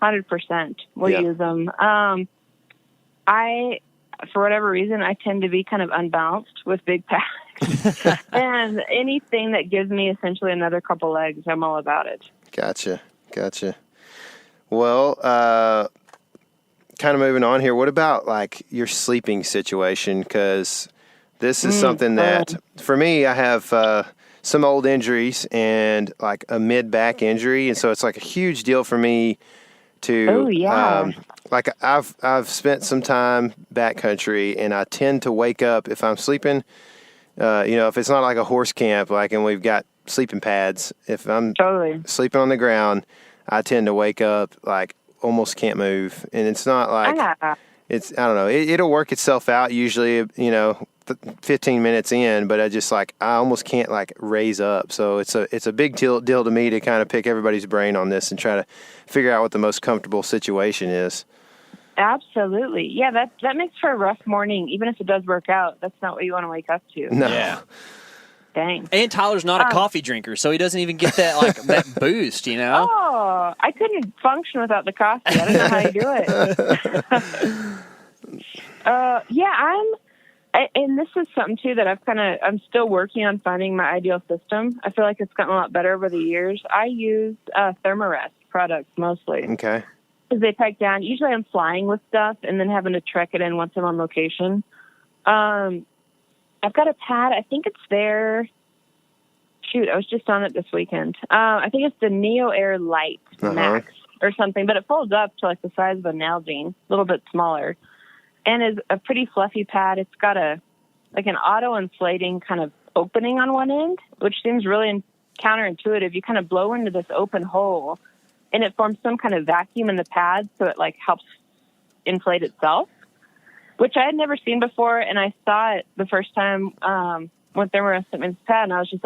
100% we'll use them. For whatever reason, I tend to be kind of unbalanced with big packs. And anything that gives me essentially another couple legs, I'm all about it. Gotcha. Well, kind of moving on here, what about your sleeping situation? Because this is something that, for me, I have some old injuries and a mid-back injury. And so it's a huge deal for me to... I've spent some time backcountry, and I tend to wake up if I'm sleeping. If it's not a horse camp, and we've got sleeping pads. If I'm sleeping on the ground, I tend to wake up almost can't move, and it's not it's I don't know. It'll work itself out usually. 15 minutes in, but I almost can't raise up. So it's a big deal to me to kind of pick everybody's brain on this and try to figure out what the most comfortable situation is. Absolutely. Yeah, that makes for a rough morning. Even if it does work out, that's not what you want to wake up to. No. Yeah. Dang. And Tyler's not a coffee drinker, so he doesn't even get that that boost, Oh, I couldn't function without the coffee. I don't know how you do it. And this is something too that I'm still working on finding my ideal system. I feel like it's gotten a lot better over the years. I use Thermarest products mostly. Okay. Because they pack down. Usually I'm flying with stuff and then having to trek it in once I'm on location. I've got a pad. I think it's there. Shoot, I was just on it this weekend. I think it's the Neo Air Light Max or something, but it folds up to the size of a Nalgene, a little bit smaller, and is a pretty fluffy pad. It's got an auto-inflating kind of opening on one end, which seems really counterintuitive. You kind of blow into this open hole, and it forms some kind of vacuum in the pad, so it helps inflate itself, which I had never seen before. And I saw it the first time when Thermarest sent me this pad, and I was just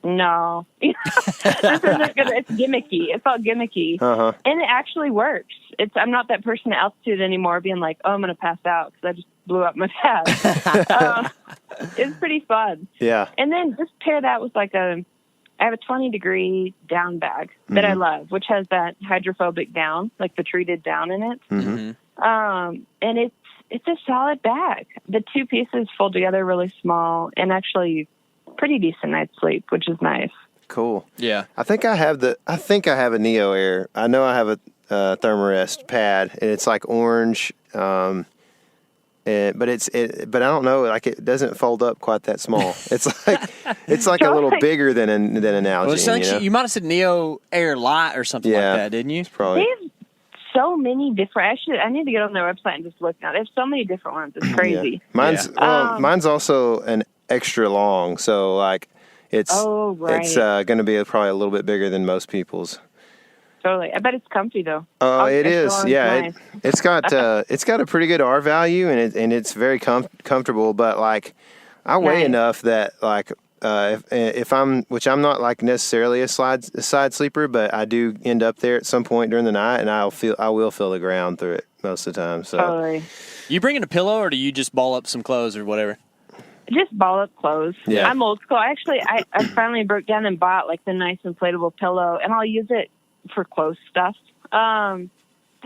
no, this isn't good. It's gimmicky. It felt gimmicky, and it actually works. I'm not that person at altitude anymore, being oh, I'm going to pass out because I just blew up my pad. It's pretty fun. Yeah. And then just pair that with a I have a 20-degree down bag that I love, which has that hydrophobic down, like the treated down in it. And it's a solid bag. The two pieces fold together really small and actually pretty decent night's sleep, which is nice. Cool. Yeah. I think I have a Neo Air. I know I have a Thermarest pad, and it's like orange. But I don't know. Like it doesn't fold up quite that small. It's like a little bigger than an Nalgene. Well, you might have said Neo Air Light or something like that, didn't you? Probably. They have so many different. I need to get on their website and just look now. They have so many different ones. It's crazy. Yeah. Mine's also an extra long, so like it's going to be probably a little bit bigger than most people's. Totally. I bet it's comfy though. Oh, it is. Yeah, nice. It's got a pretty good R value, and it's very comfortable. But like, I weigh enough that like if I'm not like necessarily a side sleeper, but I do end up there at some point during the night, and I will feel the ground through it most of the time. So, totally. You bringing a pillow, or do you just ball up some clothes or whatever? Just ball up clothes. Yeah. I'm old school. Actually, I finally broke down and bought like the nice inflatable pillow, and I'll use it for close stuff. But I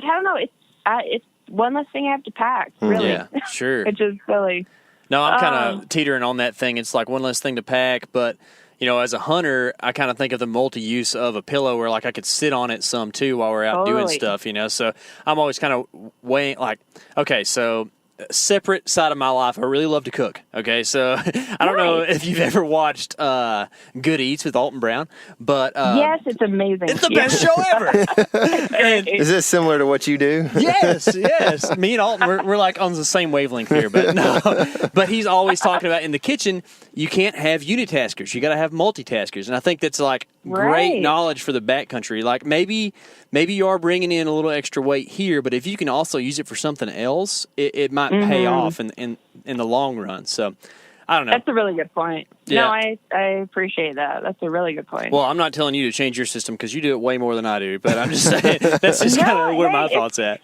don't know. It's one less thing I have to pack. Really. Yeah, sure. Which is silly. No, I'm kind of teetering on that thing. It's like one less thing to pack, but as a hunter, I kind of think of the multi-use of a pillow where like I could sit on it some too while we're out doing stuff. So I'm always kind of weighing like, okay, so separate side of my life, I really love to cook. Okay, so I don't know if you've ever watched Good Eats with Alton Brown, but yes, it's amazing. It's the best show ever. And is this similar to what you do? Yes. Me and Alton, we're like on the same wavelength here, but no. But he's always talking about in the kitchen, you can't have unitaskers. You got to have multitaskers, and I think that's like great knowledge for the backcountry. Like maybe you are bringing in a little extra weight here, but if you can also use it for something else, it might pay off in the long run. So I don't know. That's a really good point. Yeah. No, I appreciate that. That's a really good point. Well, I'm not telling you to change your system because you do it way more than I do, but I'm just saying that's just kind of where my thoughts at.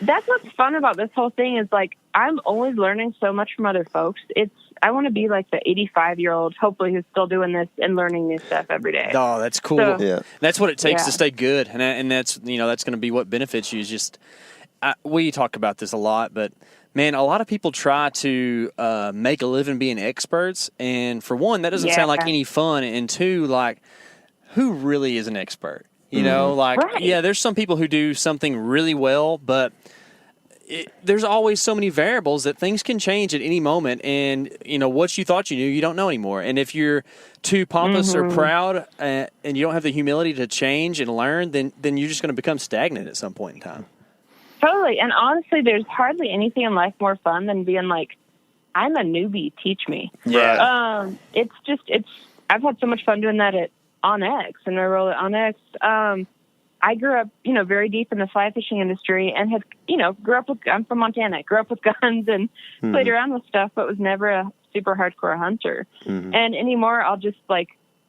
That's what's fun about this whole thing is like I'm always learning so much from other folks. I want to be like the 85-year-old, hopefully, who's still doing this and learning new stuff every day. Oh, that's cool. So, that's what it takes to stay good, and that's that's going to be what benefits you. Is just we talk about this a lot, but man, a lot of people try to make a living being experts, and for one, that doesn't sound like any fun, and two, like who really is an expert? There's some people who do something really well, but there's always so many variables that things can change at any moment, and what you thought you knew, you don't know anymore. And if you're too pompous or proud, and you don't have the humility to change and learn, then you're just going to become stagnant at some point in time. Totally. And honestly, there's hardly anything in life more fun than being like, I'm a newbie, teach me. Yeah. I've had so much fun doing that at onX, and I roll at onX. I grew up, very deep in the fly fishing industry and have, I'm from Montana, grew up with guns and played around with stuff, but was never a super hardcore hunter. And anymore, I'll just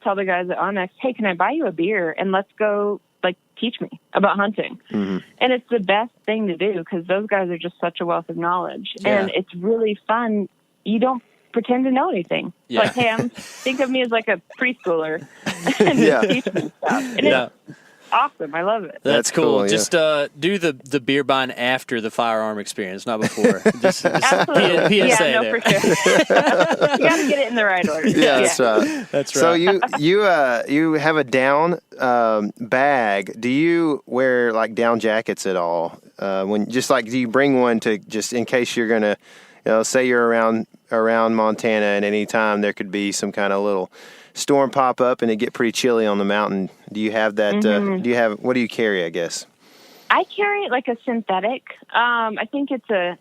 tell the guys at onX, hey, can I buy you a beer and let's go teach me about hunting. And it's the best thing to do because those guys are just such a wealth of knowledge. And it's really fun. You don't pretend to know anything. It's like, hey, think of me as like a preschooler and teach me stuff. And it's awesome. I love it. That's cool. Just do the beer buying after the firearm experience, not before. Just Absolutely. PSA there. For sure. You got to get it in the right order. Yeah, that's right. That's right. So you have a down bag. Do you wear down jackets at all? Do you bring one to just in case you're gonna, say you're around Montana and any time there could be some kind of little storm pop up and it get pretty chilly on the mountain. Do you have that? What do you carry, I guess? I carry a synthetic. I think it's an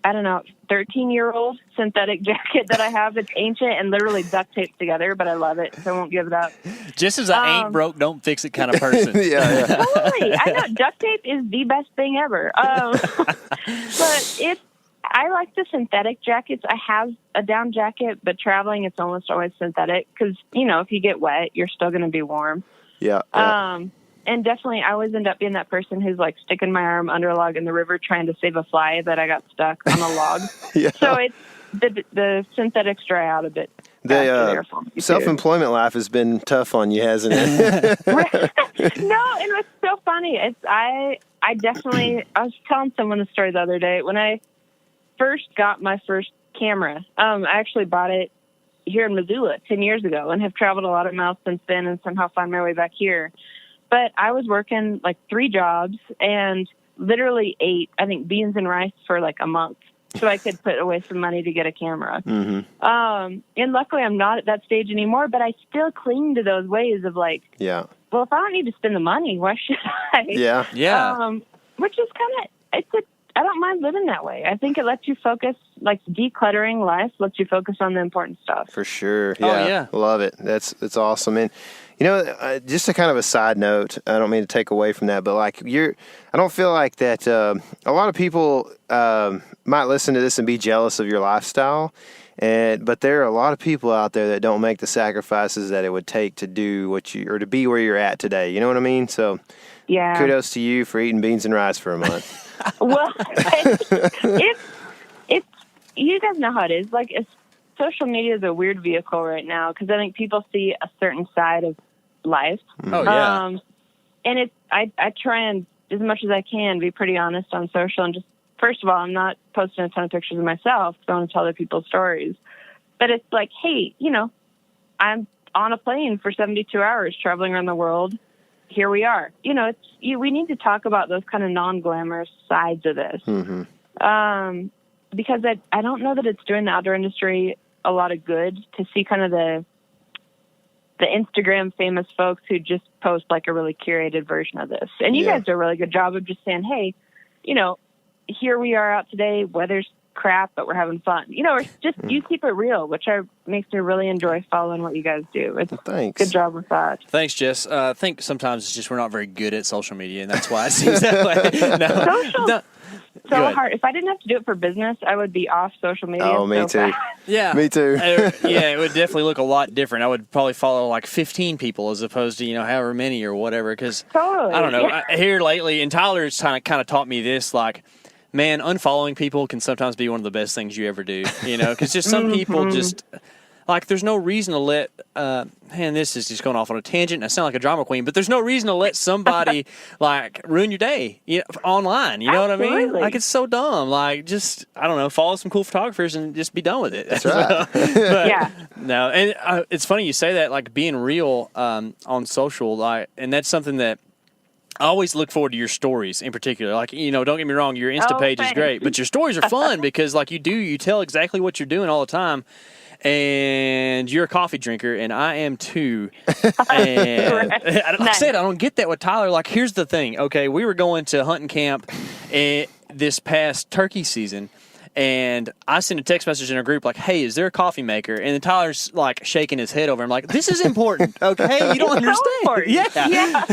13-year-old synthetic jacket that I have. It's ancient and literally duct taped together, but I love it, so I won't give it up. Just as I ain't broke, don't fix it kind of person. Yeah. Totally. I know duct tape is the best thing ever. But I like the synthetic jackets. I have a down jacket, but traveling, it's almost always synthetic because, if you get wet, you're still going to be warm. Yeah. And definitely, I always end up being that person who's sticking my arm under a log in the river trying to save a fly that I got stuck on a log. So it's the synthetics dry out a bit The self-employment life has been tough on you, hasn't it? No, and it's so funny. I definitely, I was telling someone the story the other day. When I first got my first camera, I actually bought it here in Missoula 10 years ago and have traveled a lot of miles since then and somehow found my way back here. But I was working like 3 jobs and literally ate, I think, beans and rice for like a month so I could put away some money to get a camera. Mm-hmm. And luckily I'm not at that stage anymore, but I still cling to those ways of like, well, if I don't need to spend the money, why should I? Yeah. Which is kind of, I don't mind living that way. I think it lets you focus, like decluttering life lets you focus on the important stuff. For sure. Yeah. Oh, yeah. Love it. That's awesome. And, you know, just a kind of a side note, I don't mean to take away from that, but like I don't feel like that a lot of people might listen to this and be jealous of your lifestyle. But there are a lot of people out there that don't make the sacrifices that it would take to do or to be where you're at today. You know what I mean? So kudos to you for eating beans and rice for a month. Well, it's you guys know how it is. Like, social media is a weird vehicle right now because I think people see a certain side of life. Oh yeah. And I try and as much as I can be pretty honest on social and just first of all, I'm not posting a ton of pictures of myself because I want to tell other people's stories. But it's like, hey, you know, I'm on a plane for 72 hours traveling around the world. Here we are. You know, we need to talk about those kind of non-glamorous sides of this. Mm-hmm. Because I don't know that it's doing the outdoor industry a lot of good to see kind of the Instagram famous folks who just post like a really curated version of this. And you guys do a really good job of just saying, hey, you know, here we are out today, weather's crap, but we're having fun. You know, it's just, you keep it real, which makes me really enjoy following what you guys do. Thanks. Good job with that. Thanks, Jess. I think sometimes it's just we're not very good at social media, and that's why it seems that way. So hard. If I didn't have to do it for business, I would be off social media. Oh, me too. Fast. Yeah. Me too. It would definitely look a lot different. I would probably follow like 15 people as opposed to, you know, however many or whatever. Because totally. I don't know. Here lately, and Tyler's kind of taught me this, like, man, unfollowing people can sometimes be one of the best things you ever do, you know, because just some people just, like, there's no reason to let, man, this is just going off on a tangent, and I sound like a drama queen, but there's no reason to let somebody, like, ruin your day online, you know what I mean? Like, it's so dumb. Like, just, I don't know, follow some cool photographers and just be done with it. That's right. But, no, and it's funny you say that, like, being real on social, like, and that's something that I always look forward to your stories in particular. Like, you know, don't get me wrong, your Insta page is great, but your stories are fun because, like, you tell exactly what you're doing all the time. And you're a coffee drinker, and I am too. And like I said, I don't get that with Tyler. Like, here's the thing. Okay, we were going to hunting camp this past turkey season, and I sent a text message in our group like, hey, is there a coffee maker? And then Tyler's like shaking his head over. I'm like, this is important, okay? You don't understand. So yeah.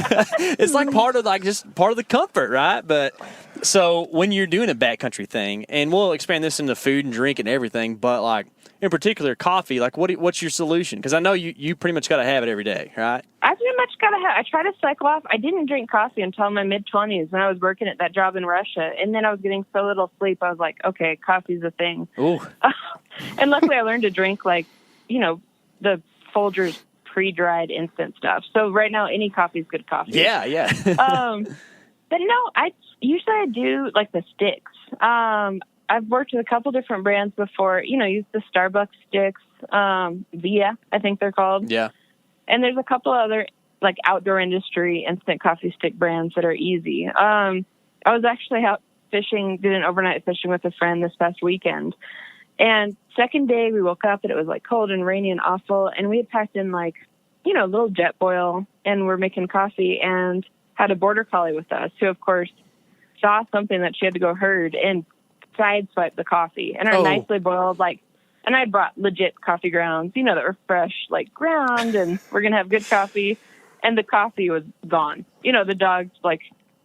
It's like part of the comfort, right? But so when you're doing a backcountry thing, and we'll expand this into food and drink and everything, but like in particular coffee, like what's your solution? Because I know you pretty much got to have it every day, right? I pretty much I try to cycle off. I didn't drink coffee until my mid-20s when I was working at that job in Russia. And then I was getting so little sleep, I was like, okay, coffee's a thing. Ooh. And luckily I learned to drink, like, you know, the Folgers pre-dried instant stuff. So right now, any coffee is good coffee. Yeah. But no, I do, like, the sticks. I've worked with a couple different brands before. You know, use the Starbucks sticks, Via, I think they're called. Yeah. And there's a couple other, like, outdoor industry instant coffee stick brands that are easy. I was actually out fishing, did an overnight fishing with a friend this past weekend. And second day we woke up and it was, like, cold and rainy and awful. And we had packed in, like, you know, a little jet boil, and we're making coffee, and had a border collie with us who, of course, saw something that she had to go herd and sideswiped the coffee. And our nicely boiled, like, and I brought legit coffee grounds, you know, that were fresh, like, ground, and we're going to have good coffee. And the coffee was gone. You know, the dogs, like,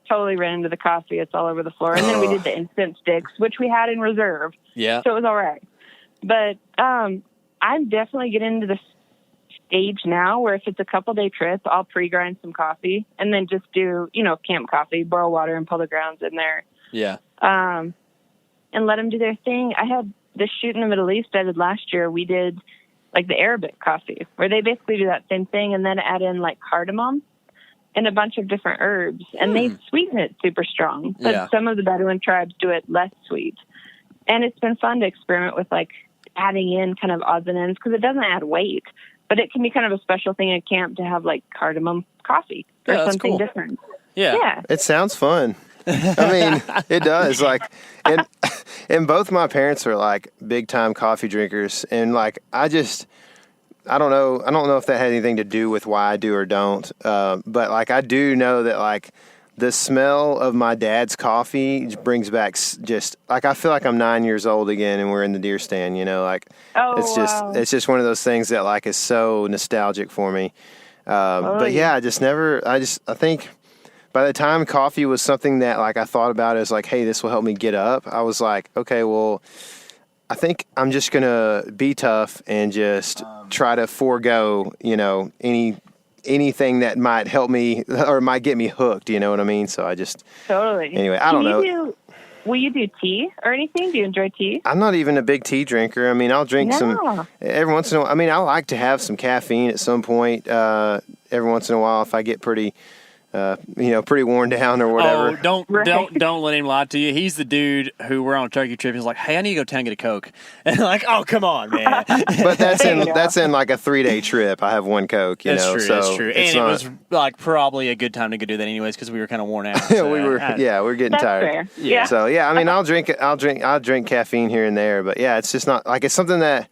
totally ran into the coffee. It's all over the floor. And then we did the instant sticks, which we had in reserve. Yeah. So it was all right. But I'm definitely getting into the stage now where if it's a couple-day trip, I'll pre-grind some coffee and then just do, you know, camp coffee, boil water, and pull the grounds in there. Yeah. And let them do their thing. I had this shoot in the Middle East I did last year. We did like the Arabic coffee, where they basically do that same thing and then add in like cardamom and a bunch of different herbs, and they sweeten it super strong. But some of the Bedouin tribes do it less sweet. And it's been fun to experiment with like adding in kind of odds and ends, because it doesn't add weight, but it can be kind of a special thing at camp to have like cardamom coffee or something different. Yeah. It sounds fun. I mean, it does. Like, and both my parents are like big time coffee drinkers, and like I don't know if that had anything to do with why I do or don't. But like I do know that like the smell of my dad's coffee brings back just like I feel like I'm 9 years old again, and we're in the deer stand. You know, like it's just one of those things that like is so nostalgic for me. But yeah, I think. By the time coffee was something that like I thought about as like, hey, this will help me get up, I was like, okay, well, I think I'm just gonna be tough and just try to forego, you know, anything that might help me or might get me hooked. You know what I mean? So I just anyway. I don't know. Will you do tea or anything? Do you enjoy tea? I'm not even a big tea drinker. I mean, I'll drink some every once in a while. I mean, I like to have some caffeine at some point every once in a while if I get pretty worn down or whatever. Oh, don't let him lie to you. He's the dude who we're on a turkey trip. He's like, hey, I need to go town and get a Coke. And like, oh, come on, man. But that's in like a 3-day trip. I have one Coke, That's know. True, so that's true. And it was like probably a good time to go do that anyways, because we were kind of worn out. So, we're getting tired. Fair. Yeah. So yeah, I mean, I'll drink caffeine here and there, but yeah, it's just not like it's something that.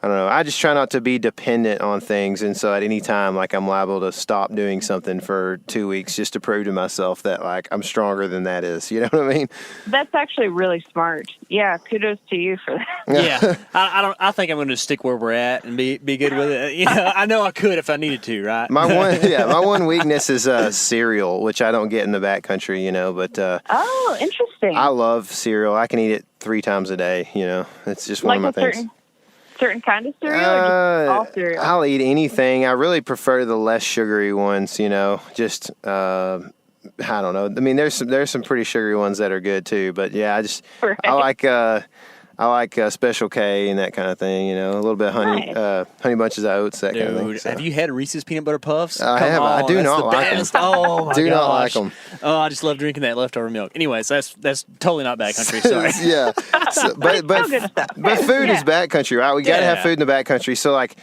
I don't know. I just try not to be dependent on things, and so at any time, like I'm liable to stop doing something for 2 weeks just to prove to myself that like I'm stronger than that is. You know what I mean? That's actually really smart. Yeah, kudos to you for that. Yeah, I think I'm going to stick where we're at and be good with it. You know, I know I could if I needed to, right? My one weakness is cereal, which I don't get in the backcountry. You know, but oh, interesting. I love cereal. I can eat it 3 times a day. You know, it's just one of my things. Certain kind of cereal or just all cereal? I'll eat anything. I really prefer the less sugary ones, you know, just, I don't know. I mean, there's some pretty sugary ones that are good too, but yeah, I like Special K and that kind of thing, you know, a little bit of honey, honey bunches of oats, that kind of thing. So. Have you had Reese's peanut butter puffs? I do not like them. Oh my gosh. Not like them. Oh, I just love drinking that leftover milk. Anyways, that's totally not backcountry. Sorry. Yeah, but food is backcountry, right? We got to have food in the backcountry. So like,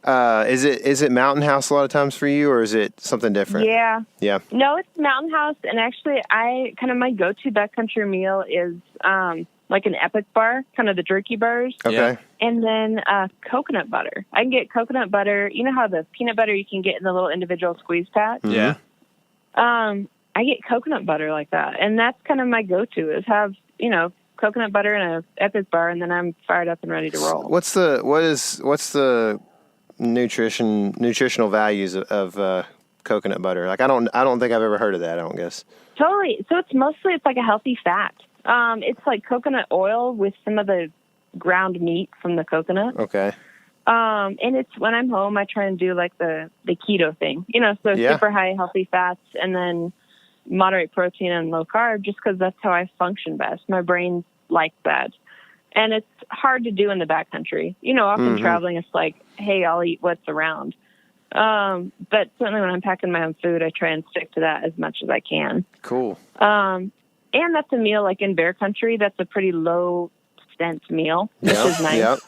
is it Mountain House a lot of times for you, or is it something different? Yeah. Yeah. No, it's Mountain House, and actually, my go-to backcountry meal is like an Epic bar, kind of the jerky bars. Okay. And then coconut butter. I can get coconut butter. You know how the peanut butter you can get in the little individual squeeze pack? Yeah. I get coconut butter like that, and that's kind of my go-to is have, you know, coconut butter and a Epic bar, and then I'm fired up and ready to roll. What's the nutritional values of coconut butter? Like I don't think I've ever heard of that. I don't guess. Totally. So it's like a healthy fat. It's like coconut oil with some of the ground meat from the coconut. Okay. And it's when I'm home, I try and do like the keto thing, you know, so super high healthy fats and then moderate protein and low carb, just because that's how I function best. My brain likes that. And it's hard to do in the backcountry. You know, often traveling, it's like, hey, I'll eat what's around. But certainly when I'm packing my own food, I try and stick to that as much as I can. Cool. And that's a meal like in bear country. That's a pretty low stint meal, which is nice. Yep.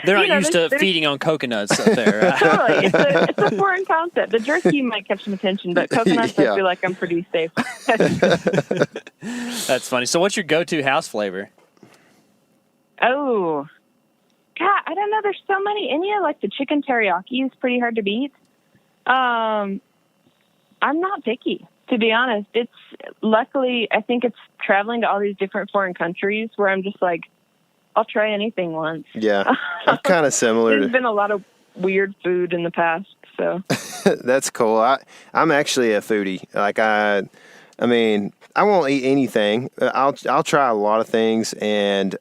They're not used to feeding on coconuts up there. Right? Totally. It's a foreign concept. The jerky might catch some attention, but coconuts, I feel like I'm pretty safe. That's funny. So what's your go-to house flavor? Oh, God, I don't know. There's so many. Any of like the chicken teriyaki is pretty hard to beat. I'm not picky, to be honest. It's luckily, I think it's traveling to all these different foreign countries where I'm just like, I'll try anything once. Yeah, I'm kind of similar. There's been a lot of weird food in the past, so. That's cool. I'm actually a foodie. Like I mean, I won't eat anything. I'll try a lot of things, and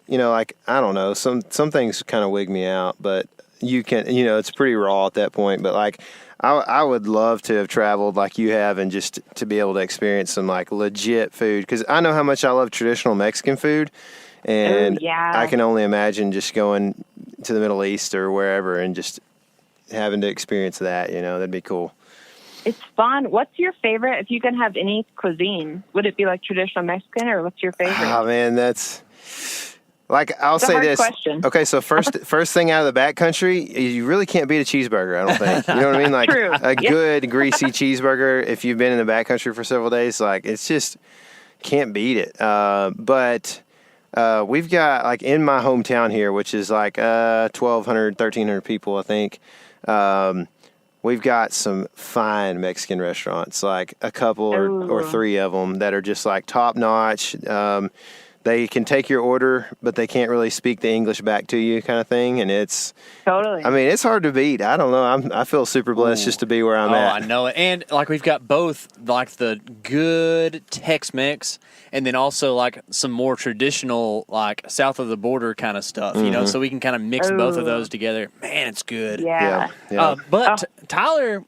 you know, like I don't know, some things kind of wig me out, but you can, you know, it's pretty raw at that point. But like, I would love to have traveled like you have, and just to be able to experience some like legit food, because I know how much I love traditional Mexican food, and I can only imagine just going, to the Middle East or wherever and just having to experience that, that'd be cool. It's fun. What's your favorite, if you can have any cuisine? Would it be like traditional Mexican, or what's your favorite? Oh, man, that's... Like, I'll It's a say hard this. question. Okay, so first thing out of the backcountry, you really can't beat a cheeseburger, I don't think. You know what I mean? Like, True. Good, greasy cheeseburger, if you've been in the backcountry for several days, like, it's just, can't beat it. But we've got, like, in my hometown here, which is like 1,200, 1,300 people, I think, we've got some fine Mexican restaurants, like a couple or three of them that are just, like, top-notch. They can take your order, but they can't really speak the English back to you, kind of thing. And it's Totally. I mean, it's hard to beat. I don't know. I feel super blessed just to be where I'm at. I know it. And like we've got both, like the good Tex-Mex, and then also like some more traditional, like south of the border kind of stuff. So we can kind of mix both of those together. Man, it's good. Yeah. But Tyler.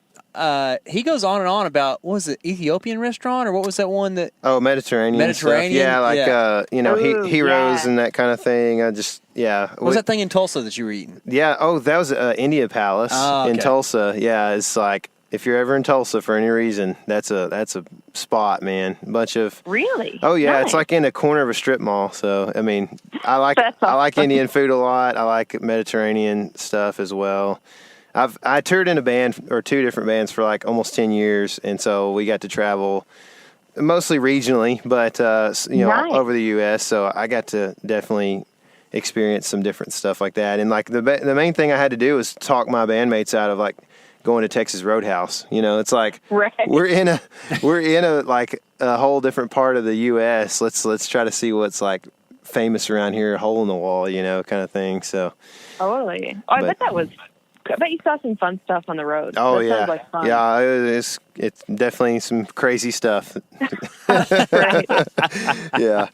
He goes on and on about, what was it, Ethiopian restaurant, or what was that one that? Oh, Mediterranean stuff. Yeah, like Heroes and that kind of thing. What was that thing in Tulsa that you were eating? Yeah. Oh, that was India Palace in Tulsa. Yeah, it's like if you're ever in Tulsa for any reason, that's a spot, man. A bunch of Really? Oh yeah, Nice. It's like in a corner of a strip mall. So I mean, I like Indian food a lot. I like Mediterranean stuff as well. I toured in a band or two different bands for like almost 10 years, and so we got to travel mostly regionally, but Nice. over the U.S. So I got to definitely experience some different stuff like that. And like the main thing I had to do was talk my bandmates out of like going to Texas Roadhouse. It's like Right. we're in a like a whole different part of the U.S. Let's try to see what's like famous around here, hole in the wall, kind of thing. So Totally. Oh, I bet you saw some fun stuff on the road. Oh, That yeah. sounds like fun. Yeah, it's definitely some crazy stuff. Right. Yeah.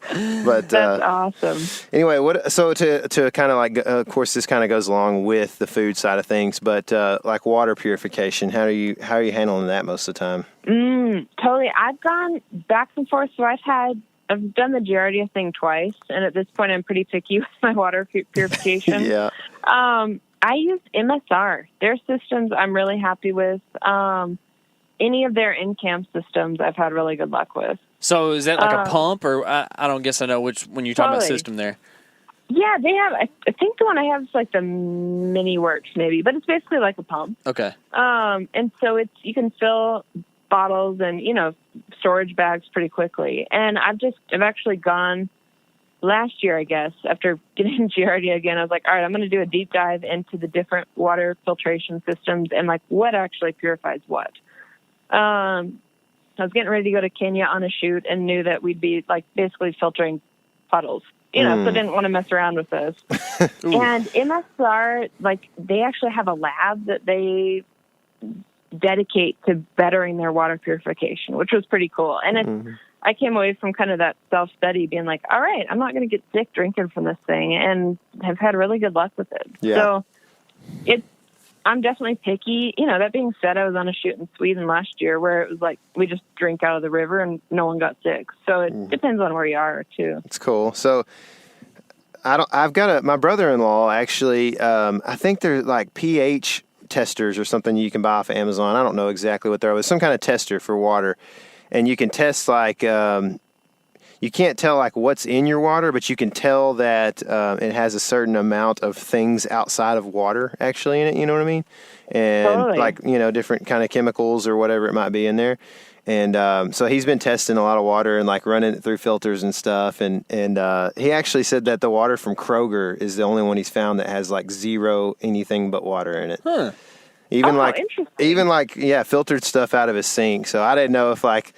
But That's awesome. anyway, so to kind of like, of course, this kind of goes along with the food side of things, but like water purification, how are you handling that most of the time? Totally. I've gone back and forth. So I've done the Giardia thing twice, and at this point I'm pretty picky with my water purification. Yeah. I use MSR. Their systems I'm really happy with. Any of their in-camp systems I've had really good luck with. So is that like a pump, or I don't guess I know which when you're talking about Totally. system there? Yeah, they have. I think the one I have is like the Mini Works maybe, but it's basically like a pump. Okay. And so you can fill bottles and storage bags pretty quickly. And I've actually gone. Last year, I guess, after getting Giardia again, I was like, all right, I'm going to do a deep dive into the different water filtration systems and like what actually purifies what. I was getting ready to go to Kenya on a shoot and knew that we'd be like basically filtering puddles, so I didn't want to mess around with those. And MSR, like they actually have a lab that they dedicate to bettering their water purification, which was pretty cool. And I came away from kind of that self-study being like, all right, I'm not going to get sick drinking from this thing, and have had really good luck with it. Yeah. So I'm definitely picky. That being said, I was on a shoot in Sweden last year where it was like we just drink out of the river and no one got sick. So it depends on where you are too. It's cool. So I've got my brother-in-law actually, I think they're like pH testers or something you can buy off of Amazon. I don't know exactly what they're, but some kind of tester for water. And you can test like, you can't tell like what's in your water, but you can tell that it has a certain amount of things outside of water actually in it. You know what I mean? And Totally. like, different kind of chemicals or whatever it might be in there. And so he's been testing a lot of water and like running it through filters and stuff. And he actually said that the water from Kroger is the only one he's found that has like zero anything but water in it. Huh. Even Interesting. filtered stuff out of his sink. So I didn't know if like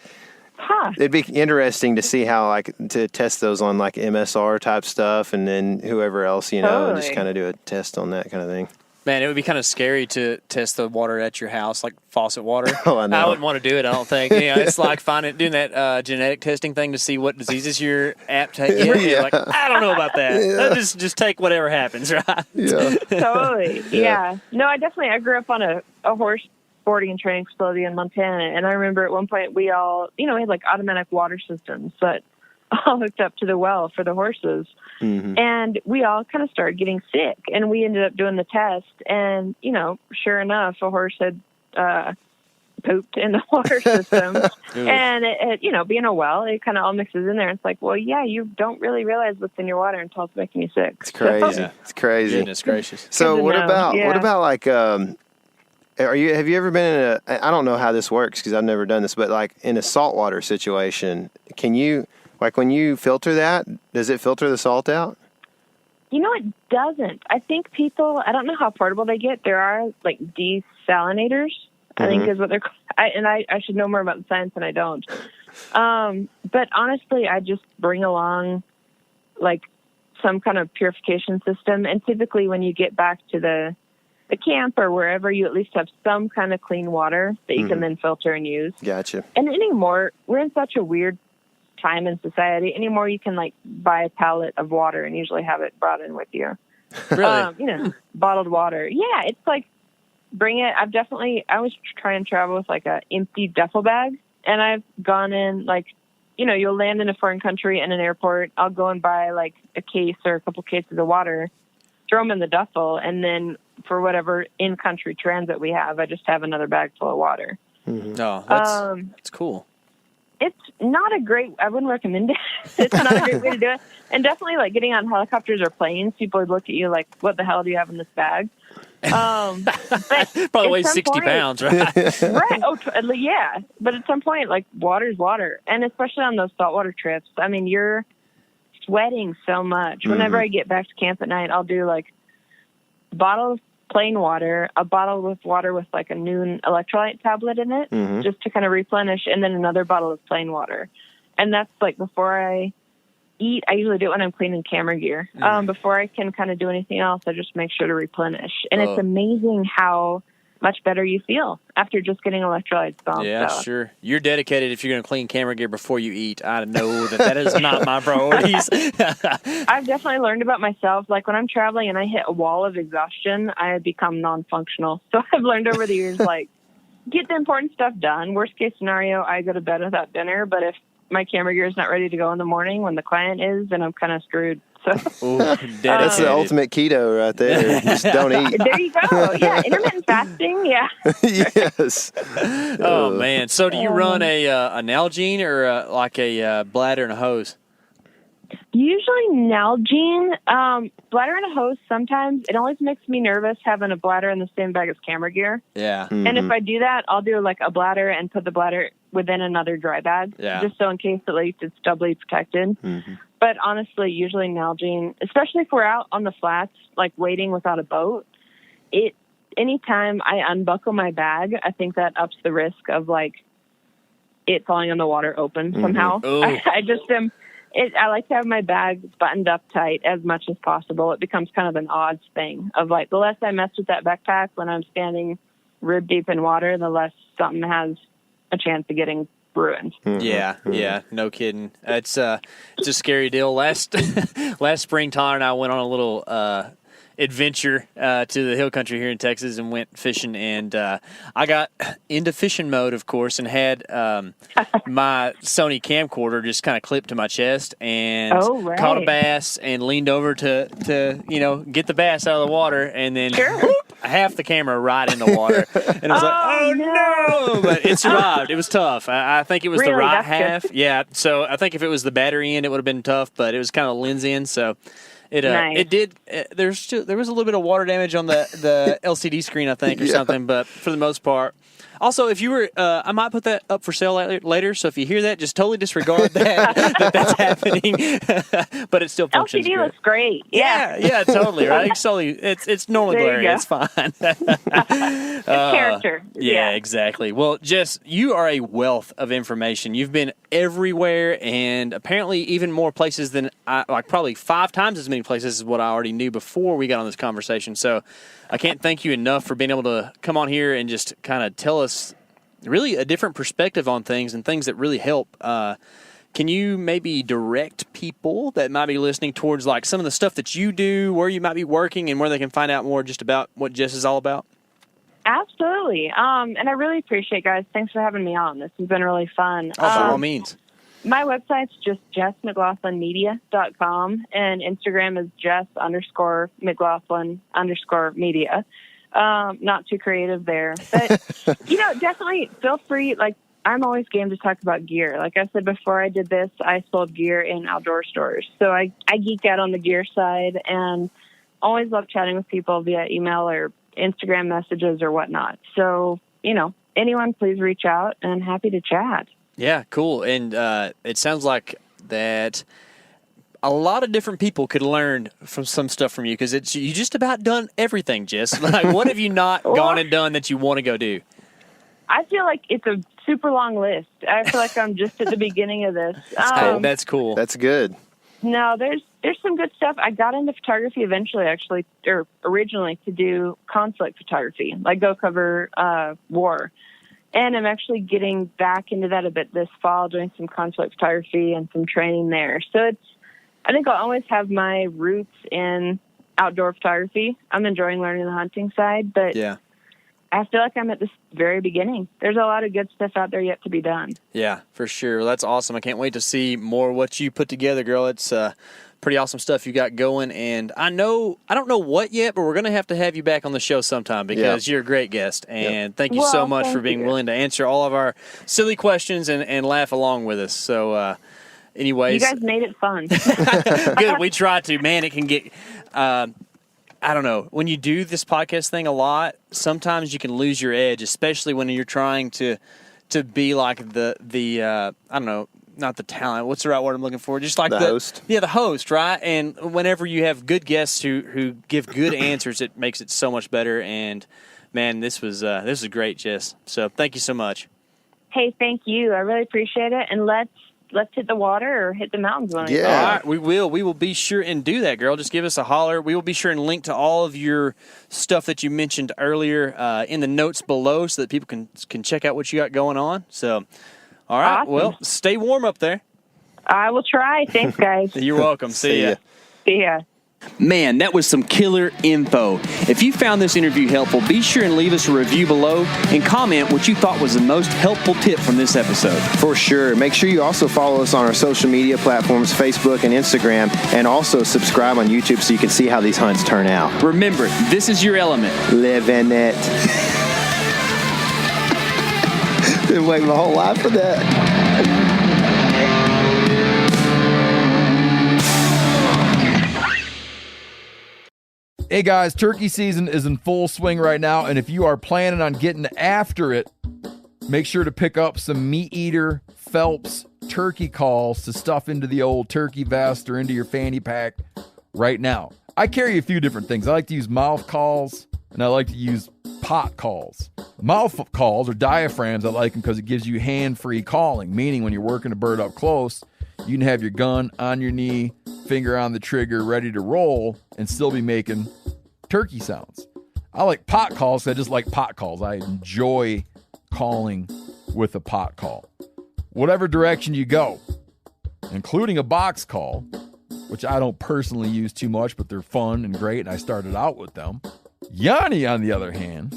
it'd be interesting to see how like to test those on like MSR type stuff, and then whoever else Totally. just kind of do a test on that kind of thing. Man, it would be kind of scary to test the water at your house, like faucet water. Oh, I know. I wouldn't want to do it, I don't think. It's like doing that genetic testing thing to see what diseases you're apt to get. Yeah. Like, I don't know about that. Yeah. Just take whatever happens, right? Yeah. Totally. Yeah. No, I grew up on a horse boarding and training facility in Montana. And I remember at one point we all, we had like automatic water systems, but all hooked up to the well for the horses. And we all kind of started getting sick, and we ended up doing the test. And, sure enough, a horse had pooped in the water system. And it, being a well, it kind of all mixes in there. It's like, well, yeah, you don't really realize what's in your water until it's making you sick. It's crazy. So, it's crazy. Goodness gracious. So what about like, have you ever been in I don't know how this works because I've never done this, but like in a saltwater situation, can you, like when you filter that, does it filter the salt out? It doesn't. I think people, I don't know how portable they get. There are like desalinators, I think is what they're called. I should know more about the science and I don't. But honestly, I just bring along like some kind of purification system. And typically when you get back to the camp or wherever, you at least have some kind of clean water that you can then filter and use. Gotcha. And anymore, we're in such a weird time in society. Anymore, you can like buy a pallet of water and usually have it brought in with you. Really? Bottled water. Yeah, it's like bring it. I was trying to travel with like a empty duffel bag, and I've gone in like, you'll land in a foreign country in an airport. I'll go and buy like a case or a couple cases of water, throw them in the duffel, and then for whatever in-country transit we have, I just have another bag full of water. Oh, that's cool. It's not I wouldn't recommend it. It's not a great way to do it. And definitely like getting on helicopters or planes, people would look at you like, what the hell do you have in this bag? Probably weighs 60 pounds, right? Right. Oh, yeah. But at some point, like water's water. And especially on those saltwater trips, I mean, you're sweating so much. Whenever I get back to camp at night, I'll do like a bottle of plain water, a bottle of water with like a Noon electrolyte tablet in it, just to kind of replenish, and then another bottle of plain water. And that's like before I eat. I usually do it when I'm cleaning camera gear. Before I can kind of do anything else, I just make sure to replenish. And it's amazing how much better you feel after just getting electrolytes balanced out. Sure. You're dedicated if you're going to clean camera gear before you eat. I know that is not my priorities. I've definitely learned about myself. Like when I'm traveling and I hit a wall of exhaustion, I become non-functional. So I've learned over the years, like, get the important stuff done. Worst case scenario, I go to bed without dinner. But if my camera gear is not ready to go in the morning when the client is, then I'm kind of screwed. So that's the ultimate keto right there. Just don't eat. There you go. Yeah, intermittent fasting. Yeah. Yes. Oh man. So do you run a Nalgene or like a bladder and a hose? Usually Nalgene. Bladder and a hose. Sometimes it always makes me nervous having a bladder in the same bag as camera gear. Yeah. And if I do that, I'll do like a bladder and put the bladder within another dry bag. Yeah. Just so in case at least it's doubly protected. But honestly, usually Nalgene, especially if we're out on the flats, like waiting without a boat, anytime I unbuckle my bag, I think that ups the risk of like it falling in the water open somehow. I just am. I like to have my bag buttoned up tight as much as possible. It becomes kind of an odds thing of like the less I mess with that backpack when I'm standing rib deep in water, the less something has a chance of getting ruined. Yeah, no kidding. It's a scary deal. Last spring, Tyler and I went on a little adventure to the hill country here in Texas and went fishing, and I got into fishing mode, of course, and had my Sony camcorder just kind of clipped to my chest and caught a bass and leaned over to get the bass out of the water, and then whoop, half the camera right in the water, and I was like, no! But it survived. It was tough. I think it was the right half. Good. Yeah, so I think if it was the battery end, it would have been tough, but it was kind of the lens end, so. It did. There was a little bit of water damage on the LCD screen, I think, or something. But for the most part, also if you were, I might put that up for sale later. So if you hear that, just totally disregard that's happening. But it still functions. LCD looks great. Yeah, totally right. It's normally blurry. It's fine. It's character. Yeah, exactly. Well, Jess, you are a wealth of information. You've been everywhere, and apparently even more places than probably 5 times as many places as what I already knew before we got on this conversation. So I can't thank you enough for being able to come on here and just kind of tell us really a different perspective on things and things that really help. Can you maybe direct people that might be listening towards like some of the stuff that you do, where you might be working, and where they can find out more just about what Jess is all about? Absolutely. And I really appreciate, guys. Thanks for having me on. This has been really fun. Oh, by all means. My website's just jessmcglothlinmedia.com, and Instagram is jess_McGlothlin_media. Not too creative there. But, definitely feel free. Like, I'm always game to talk about gear. Like I said before I did this, I sold gear in outdoor stores. So I geek out on the gear side and always love chatting with people via email or Instagram messages or whatnot. So, anyone, please reach out, and happy to chat. Yeah, cool. And it sounds like that a lot of different people could learn from some stuff from you, because you just about done everything, Jess. Like, what have you not gone and done that you want to go do? I feel like it's a super long list. I feel like I'm just at the beginning of this. That's cool. That's good. No, there's some good stuff. I got into photography eventually, originally to do conflict photography, like go cover war. And I'm actually getting back into that a bit this fall, doing some conflict photography and some training there. So I think I'll always have my roots in outdoor photography. I'm enjoying learning the hunting side, but yeah, I feel like I'm at the very beginning. There's a lot of good stuff out there yet to be done. Yeah, for sure. Well, that's awesome. I can't wait to see more of what you put together, girl. It's pretty awesome stuff you got going. And I don't know what yet, but we're going to have you back on the show sometime, because you're a great guest. And thank you so much for being willing to answer all of our silly questions and laugh along with us. So, anyways. You guys made it fun. Good. We try to. Man, it can get... I don't know. When you do this podcast thing a lot, sometimes you can lose your edge, especially when you're trying to be like the I don't know, not the talent. What's the right word I'm looking for? Just like the host. Yeah, the host, right? And whenever you have good guests who give good answers, it makes it so much better. And man, this was great, Jess. So thank you so much. Hey, thank you. I really appreciate it. And let's hit the water or hit the mountains one. Yeah. All right, we will be sure and do that, girl. Just give us a holler. We will be sure and link to all of your stuff that you mentioned earlier in the notes below, so that people can check out what you got going on. So, all right. Awesome. Well, stay warm up there. I will try. Thanks, guys. You're welcome. See ya. See ya. Man, that was some killer info. If you found this interview helpful, be sure and leave us a review below and comment what you thought was the most helpful tip from this episode. For sure. Make sure you also follow us on our social media platforms, Facebook and Instagram, and also subscribe on YouTube so you can see how these hunts turn out. Remember, this is your element. Live in it. Been waiting my whole life for that. Hey guys, turkey season is in full swing right now, and if you are planning on getting after it, make sure to pick up some meat eater Phelps turkey calls to stuff into the old turkey vest or into your fanny pack right now. I carry a few different things. I like to use mouth calls, and I like to use pot calls. Mouth calls or diaphragms, I like them because it gives you hand-free calling, meaning when you're working a bird up close, you can have your gun on your knee, finger on the trigger, ready to roll, and still be making turkey sounds. I like pot calls. I just like pot calls. I enjoy calling with a pot call. Whatever direction you go, including a box call, which I don't personally use too much, but they're fun and great, and I started out with them. Yanni, on the other hand,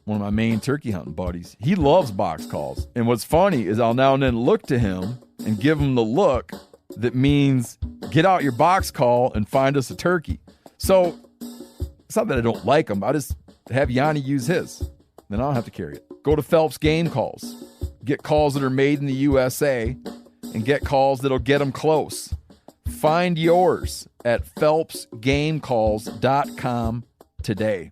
one of my main turkey hunting buddies, he loves box calls. And what's funny is I'll now and then look to him and give him the look that means get out your box call and find us a turkey. So it's not that I don't like them. I just have Yanni use his. Then I don't have to carry it. Go to Phelps Game Calls. Get calls that are made in the USA and get calls that'll get them close. Find yours at phelpsgamecalls.com today.